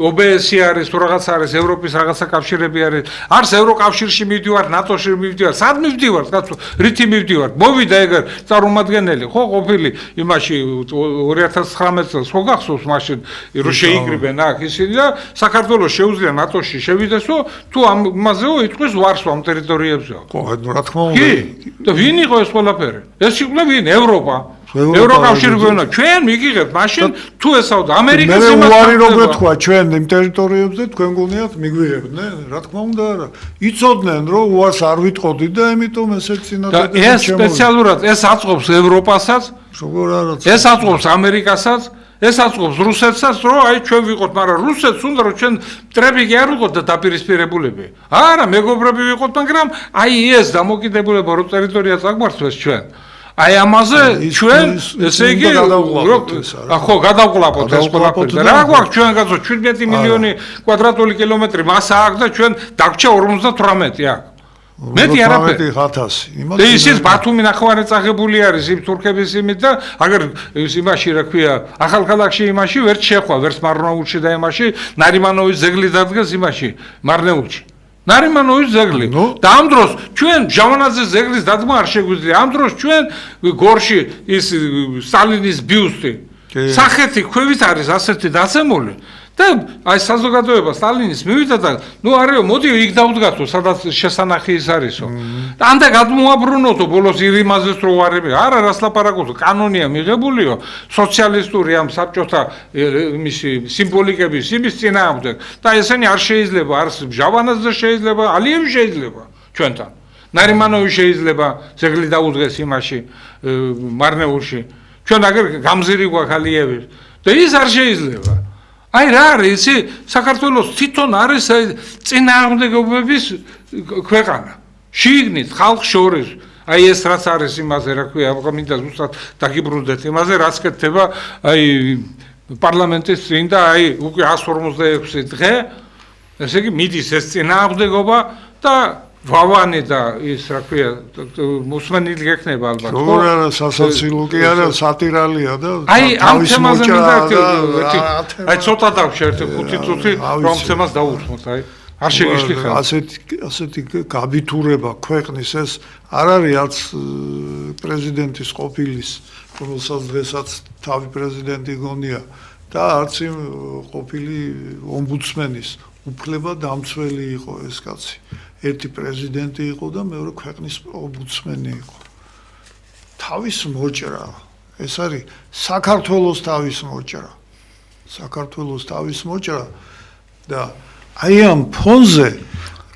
OBS-ი არის, თუ რაღაც არის, ევროპის რაღაცა კავშირები არის, არც ევროკავშირში მივდივარ, ნატოში მივდივარ, სად მივდივარ, კაცო, რითი მივდივარ? მოვიდა ეგერ წარმომადგენელი, ხო, ყოფილი იმაში 2019 წელს ხო გახსოვს მაშინ რომ შეიკრიბენ აქ ისინი და საქართველოს შეუძლია ნატოში შევიდესო, თუ ამაზეო იტყვის ვარსვა ამ ტერიტორიებზეო. ხო, რა თქმა უნდა. კი, და ვინ იყო ეს ყველაფერი? ეს იყო ვინ? ევროპა. ევროკავშირი გვეუბნება, ჩვენ მიგიღებთ, მაშინ თუ ესავთ ამერიკას იმას. მე უარი რო გეთქვა, ჩვენ იმ ტერიტორიებზე თქვენ გონიათ მიგვიღებდნენ, რა თქმა უნდა არა. იცოდნენ რომ უარს არ ვიტყოდით და ამიტომ ესეც წინადად ეს სპეციალურად ეს აწყობს ევროპასაც, როგორ არა. ეს აწყობს ამერიკასაც, ეს აწყობს რუსეთსაც, რომ აი ჩვენ ვიყოთ, მაგრამ რუსეთს უნდა რომ ჩვენ მტრები კი არ ვიყოთ და დაპირისპირებულები. არა, მეგობრები ვიყოთ, მაგრამ აი ეს დამოკიდებულება რო ტერიტორიას აგვართვეს ჩვენ. აი ამაზე ჩვენ ესე იგი ხო გადავყლაპოთ ეს ყველაფერი და რა გვაქვს ჩვენ კაცო 17 მილიონი კვადრატული კილომეტრი მასა აქვს და ჩვენ დაგჭა 58 აქ მეტი არაფერი 1000 და ისიც ბათუმი ნახევარი წაღებული არის იმ თურქების იმით და აგერ იმაში რა ქვია ახალქალაქში იმაში ვერ შეხვა ვერც მარნეულში და იმაში ნარიმანოვის ძეგლი დადგეს იმაში მარნეულში ნარიმანოვის ძეგლი და ამ დროს ჩვენ ჟავანაძის ძეგლის დადგმა არ შეგვიძლია ამ დროს ჩვენ გორში ის სტალინის ბიუსტი სახეთი ქვევით არის ასეთი დაცემული და აი საზოგადოება სტალინის მივიდა და არისო მოდი იქ დავდგათო სადაც შესანახი ის არისო ამდე გადმოაბრუნოთო ბოლოს ირიმაზეს რო ვარები არა რას ლაპარაკობთ კანონია მიღებულიო სოციალისტური ამ საბჭოთა მისი სიმბოლიკების იმის წინააღმდეგ და ესენი არ შეიძლება არც ჟავანაძე შეიძლება ალიევი შეიძლება ჩვენთან ნარიმანოვი შეიძლება ძეგლი დაუდგეს იმაში მარნეულში ჩვენ აგერ გამზირი გვაქვს ალიევის და ის არ შეიძლება აი რა არის საქართველოს თვითონ არის წინააღმდეგობების ქვეყანა შიგნით ხალხს შორის აი ეს რაც არის იმაზე რა ქვია მინდა ზუსტად დაგიბრუნდეთ იმაზე რაც კეთდება აი პარლამენტის წინ და აი უკვე 156 დღე ესე იგი მიდის ეს წინააღმდეგობა და ვავანი და ის რა ქვია მოსმენილი გექნება ალბათ ხო რა სასაცილო კი არა სატირალია და აი ამ თემაზე მინდა აი ცოტა დავშე 5 წუთი რომ თემას დავუსმოთ აი არ შეგიშლი ხარ ასეთი გაბითურება ქვეყნის ეს არ არის არც პრეზიდენტის ყოფილის რომელსაც დღესაც თავი პრეზიდენტი გონია და არც ყოფილი ომბუდსმენის უფლება დამცველი იყო ეს კაცი ერთი პრეზიდენტი იყო და მეორე ქვეყნის ომბუდსმენი იყო. თავის მოჭრა. ეს არის საქართველოს თავის მოჭრა. საქართველოს თავის მოჭრა და აი ამ ფონზე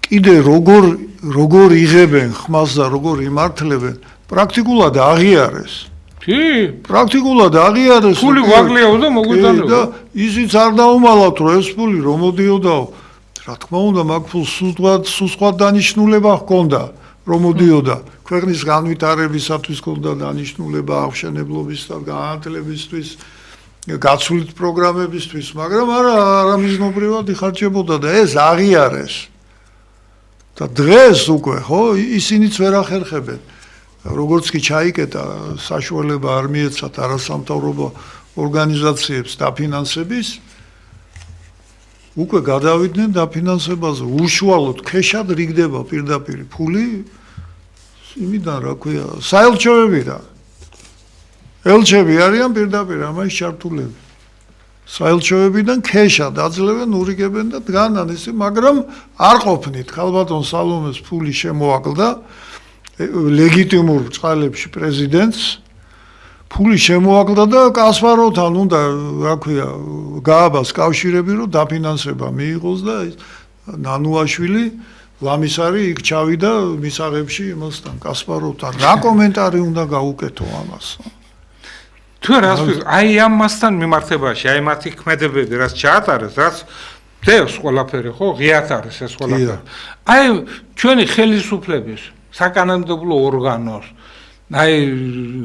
კიდე როგორ იღებენ ხმას და როგორ იმართლებენ პრაქტიკულად აღიარეს. კი, პრაქტიკულად აღიარეს. ფული ვაგლიაო და მოგვიტანო. და ისიც არ დაუმალავთ რომ ეს ფული რომ მოდიოდაო რა თქმა უნდა მაგ ფულს სხვა დანიშნულება ჰქონდა რომ მოდიოდა ქვეყნის განვითარებისათვის ჰქონდა დანიშნულება აღშენებლობის და განათლებისთვის გაცვლით პროგრამებისთვის მაგრამ არა მიზნობრივად იხარჯებოდა და ეს აღიარეს და დღეს უკვე ხო ისინიც ვერ ახერხებენ როგორც კი ჩაიკეტა საშუალება არ მიეცათ არასამთავრობო ორგანიზაციებს დაფინანსების უკვე გადავიდნენ დაფინანსებაზე უშუალოდ ქეშად რიგდება პირდაპირ ფული იმიდან რა ქვია საელჩოებიდან ელჩები არიან პირდაპირ ამაში ჩართულები საელჩოებიდან ქეშად აძლევენ ურიგებენ და დგანან ისე მაგრამ არ ყოფნით ხალბატონ სალომეს ფული შემოაკლდა ლეგიტიმურ წყალებში პრეზიდენტს ფული შემოაკლდა და კასპაროვთან უნდა რა ქვია გააბას კავშირები რომ დაფინანსება მიიღოს და ნანუაშვილი ლამისარი იქ ჩავიდა მისაღებში იმასთან კასპაროვთან რა კომენტარი უნდა გაუკეთო ამას თუ რას აი ამასთან მიმართებაში აი მათი ქმედებები რაც ჩაატარეს რაც დევს ყველაფერი ხო ღიათ არის ეს ყველაფერი აი ჩვენი ხელისუფლების საკანონმდებლო ორგანოს აი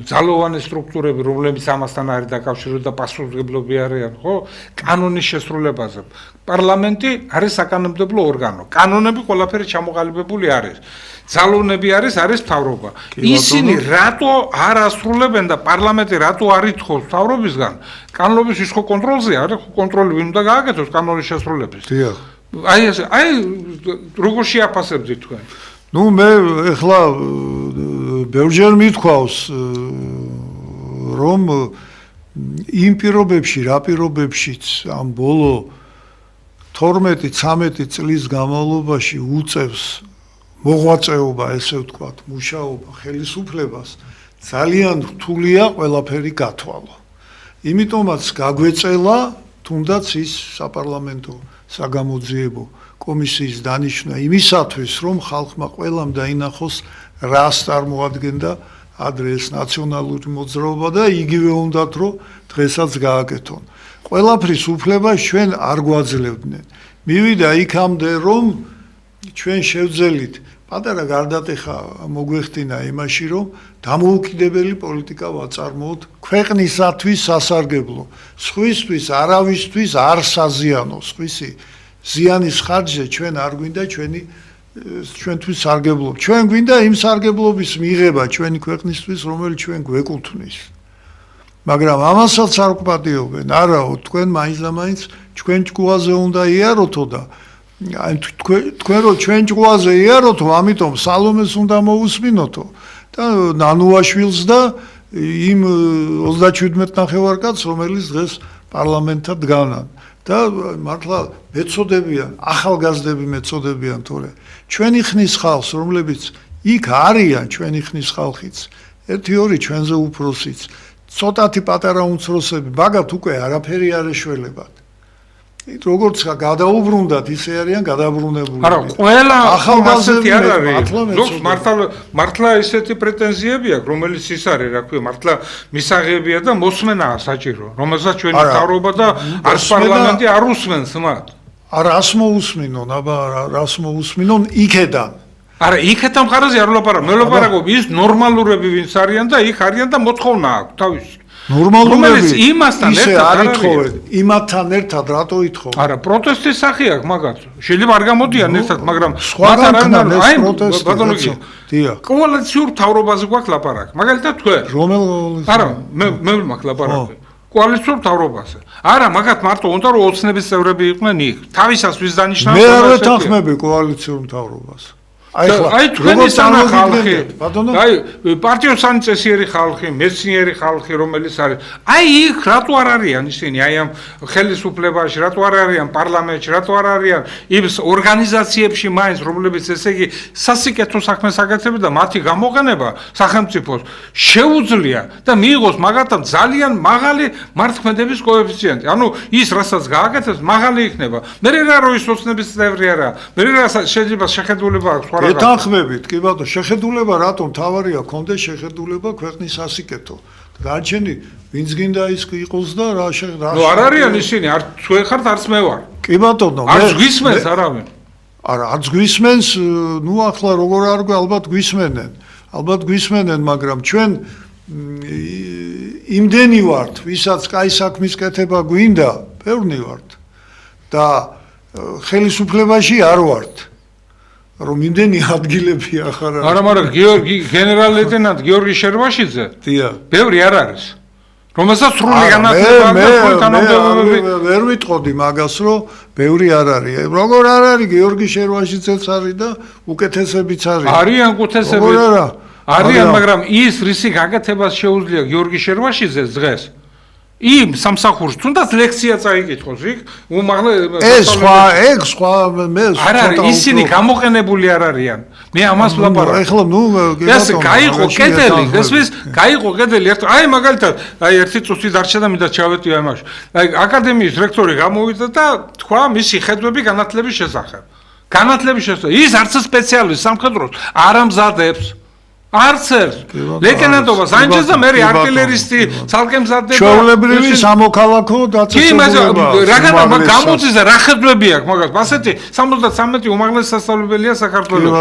ძალოვანი სტრუქტურები რომლებიც ამასთან არის დაკავშირებული და პასუხისმგებლობი არიან ხო კანონის შესრულებაზე პარლამენტი არის საკანონმდებლო ორგანო კანონები ყველაფერი ჩამოყალიბებული არის ძალოვნები არის მთავრობა ისინი რატო არ ასრულებენ და პარლამენტი რატო არ ითხოვს მთავრობისგან კანონების ის ხო კონტროლზე არის ხო კონტროლი ვინ უნდა გააკეთოს კანონის შესრულების აი როგორ შეაფასებთ თქვენ ნუ მე ეხლა ბევრჯერ მithქვავს რომ იმ პირობებში რა პირობებშიც ამ ბოლო 12-13 წლის განმავლობაში უწევს მოღვაწეობა ესე ვთქვათ მუშაობა ხელისუფლებას ძალიან რთულია ყველაფერი გათვალო იმიტომაც გაგვეწელა თუნდაც ის საპარლამენტო საგამოძიებო კომისიის დანიშნა იმისათვის რომ ხალხმა ყველამ დაინახოს რას წარმოადგენდა ადრე ეს ნაციონალური მოძრაობა და იგივე უნდათ რომ დღესაც გააკეთონ. ყველაფრის უფლება ჩვენ არ გვაძლევდნენ. მივიდა იქამდე რომ ჩვენ შევძელით პატარა გარდატეხა მოგვეხტინა იმაში რომ დამოუკიდებელი პოლიტიკა ვაწარმოოთ ქვეყნისათვის სასარგებლო. სხვისთვის არავისთვის არ საზიანო სხვისი ზიანის ხარჯზე ჩვენ არ გვინდა ჩვენთვის სარგებლობა. ჩვენ გვინდა იმ სარგებლობის მიღება ჩვენი ქვეყნისთვის, რომელიც ჩვენ გვეკუთვნის. მაგრამ ამასაც არ გვპატიობენ. არაო, თქვენ მაინც და მაინც ჩვენ ჭკუაზე უნდა იაროთო და აი თქვენ რომ ჩვენ ჭკუაზე იაროთო, ამიტომ სალომეს უნდა მოусმინოთო და ნანუაშვილს და იმ 37 ნახევარ კაცს, რომელიც დღეს პარლამენტად დგანან. და მართლა მეწოდებიან, ახალგაზრდები მეწოდებიან თორე ჩვენი ხნის ხალხს, რომლებიც იქ არიან, ჩვენი ხნის ხალხიც, 1-2 ჩვენზე უფროსიც, ცოტათი პატარა უმცროსები, მაგათ უკვე არაფერი არ ეშველებათ. როგორც გადაუბრუნდათ, ისე არიან გადაბრუნებული. არა, ყველა ახალგაზრდები ახალგაზრდები არ არის. მართლა ზოგს მართლა ესეთი პრეტენზიები აქვს, რომელიც ის არის, რა ქვია, მართლა მისაღებია და მოსმენაა საჭირო, რომელსაც ჩვენი მთავრობა და არც პარლამენტი არ უსმენს მათ. რას მოусმინონ, აბა რას მოусმინონ იქედან. არა, იქეთა მხარეზე არ ვლაპარაკობ, მე ვლაპარაკობ ის ნორმალურები ვინც არიან და იქ არიან და მოთხოვნა აქვს თავისი. ნორმალურები იმასთან ისე ერთად არ არ ითხოვენ, იმათთან ერთად რატო ითხოვენ? არა, პროტესტის სახე აქვს მაგათ. შეიძლება არ გამოდიან ერთად, მაგრამ სხვაგან ქნან ეს პროტესტი. ბატონო გიო. დიახ. კოალიციურ მთავრობაზე გვაქვს ლაპარაკი. მაგალითად თქვენ. რომელ არა, მე მაქვს ლაპარაკი. კოალიციურ მთავრობაზე. არა, მაგათ მარტო უნდა რომ ოცნების წევრები იყვნენ იქ. თავისას ვის დანიშნავს? მე არ ვეთანხმები კოალიციურ მთავრობას. აი თქვენი სანა ხალხი, ბატონო, აი პარტიოსანი წესიერი ხალხი, მეცნიერი ხალხი რომელიც არის, აი იქ რატო არ არიან ისინი, აი ამ ხელისუფლებაში, რატო არ არიან პარლამენტში, რატო არ არიან იმ ორგანიზაციებში მაინც, რომლებიც ესე იგი სასიკეთო საქმეს აკეთებენ და მათი გამოყენება სახელმწიფოს შეუძლია და მიიღოს მაგათთან ძალიან მაღალი მართლმადების კოეფიციენტი. ანუ ის რასაც გააკეთებს, მაღალი იქნება. მე რა რო ის ოცნების წევრი არა, მე რა შეიძლება შეხედულება აქვს ეთანხმებით, კი ბატონო, შეხედულება რატომ თავარია კონდეს შეხედულება ქვეყნის სასიკეთო. დარჩენი ვინც გინდა ის იყოს და რა ნუ არ არიან ისინი, არ თუ ეხართ არც მე ვარ. კი ბატონო, არც გვისმენს არავინ. არა, არც გვისმენს, ნუ ახლა როგორ არ ალბათ გვისმენენ. ალბათ გვისმენენ, მაგრამ ჩვენ იმდენი ვართ, ვისაც კაი საქმის კეთება გვინდა, ბევრნი ვართ. და ხელისუფლებაში არ ვართ. რომ იმდენი ადგილები ახარ არის. არა, მაგრამ გენერალ-ლეიტენანტ გიორგი შერვაშიძე, დიახ. ბევრი არ არის. რომელსაც სრული განათლება აქვს და სრული თანამდებობები. ვერ ვიტყოდი მაგას, რომ ბევრი არ არის. როგორ არ არის გიორგი შერვაშიძეც არის და უკეთესებიც არის. არიან უკეთესები. როგორ არა? არიან, მაგრამ ის რისი გაკეთებას შეუძლია გიორგი შერვაშიძეს დღეს. იმ სამსახურს თუნდაც ლექცია წაიკითხოს იქ უმაღლე ეს სხვა მე არ არის ისინი გამოყენებული არ არიან მე ამას ვლაპარაკობ ეხლა ნუ ეს გაიყო კედელი ესმის გაიყო კედელი აი მაგალითად აი ერთი წუთი დარჩა და მინდა ჩავეტიო ამაში აი აკადემიის რექტორი გამოვიდა და თქვა მისი ხედვები განათლების შესახებ ის არც სპეციალისტი სამხედროს არ ამზადებს არც ერთ ლეიტენანტობას ანჯეს და მე არტილერისტი ცალკე მზადდება ჩვეულებრივი სამოქალაქო დაწესებულება რა გამოდის და რა ხედვები აქვს მაგას ასეთი 73 უმაღლესი სასწავლებელია საქართველოს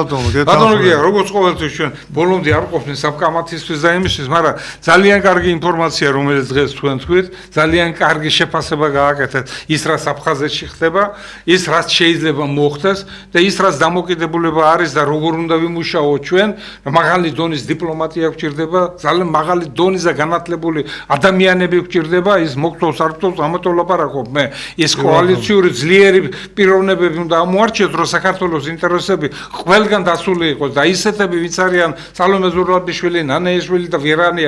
ბატონო გია როგორც ყოველთვის ჩვენ ბოლომდე არ ყოფნის საბკამათისთვის და იმისთვის მაგრამ ძალიან კარგი ინფორმაცია რომელიც დღეს თქვენ თქვით ძალიან კარგი შეფასება გააკეთეთ ის რაც აფხაზეთში ხდება ის რაც შეიძლება მოხდეს და ის რაც დამოკიდებულება არის და როგორ უნდა ვიმუშაოთ ჩვენ მაღალი დონის დიპლომატია გვჭირდება, ძალიან მაღალი დონის და განათლებული ადამიანები გვჭირდება, ის მოგწოს არ გწოს ამიტომ ლაპარაკობ მე. ეს კოალიციური ძლიერი პიროვნებები უნდა ამოარჩიოთ, რომ საქართველოს ინტერესები ყველგან დასული იყოს და ისეთები ვინც არიან სალომე ზურაბიშვილი, ნანეიშვილი და ვერანი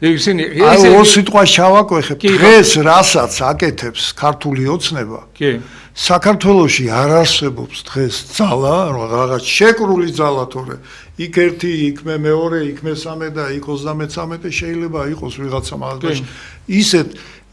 ისინი აი ორ სიტყვას ჩავაკვეხებ. დღეს რასაც აკეთებს ქართული ოცნება? კი. საქართველოში არ არსებობს დღეს ძალა, რაღაც შეკრული ძალა თორე. იქ ერთი, იქ მეორე, იქ მესამე და იქ 33 შეიძლება იყოს ვიღაცა მაგაში.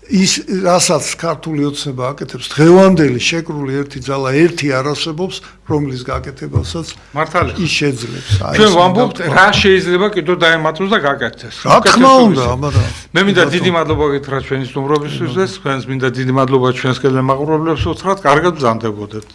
ის რასაც ქართული ოცნება აკეთებს, დღევანდელი შეკრული ერთი ძალა ერთი არ არსებობს, რომლის გაკეთებასაც მართალია ის შეძლებს. ჩვენ ვამბობთ, რა შეიძლება კიდევ დაემატოს და გაკეთდეს. რა თქმა უნდა, მაგრამ მე მინდა დიდი მადლობა გითხრათ ჩვენი სტუმრობისთვის, თქვენს მინდა დიდი მადლობა ჩვენს კედელ მაყურებლებს უთხრათ, კარგად ბრძანდებოდეთ.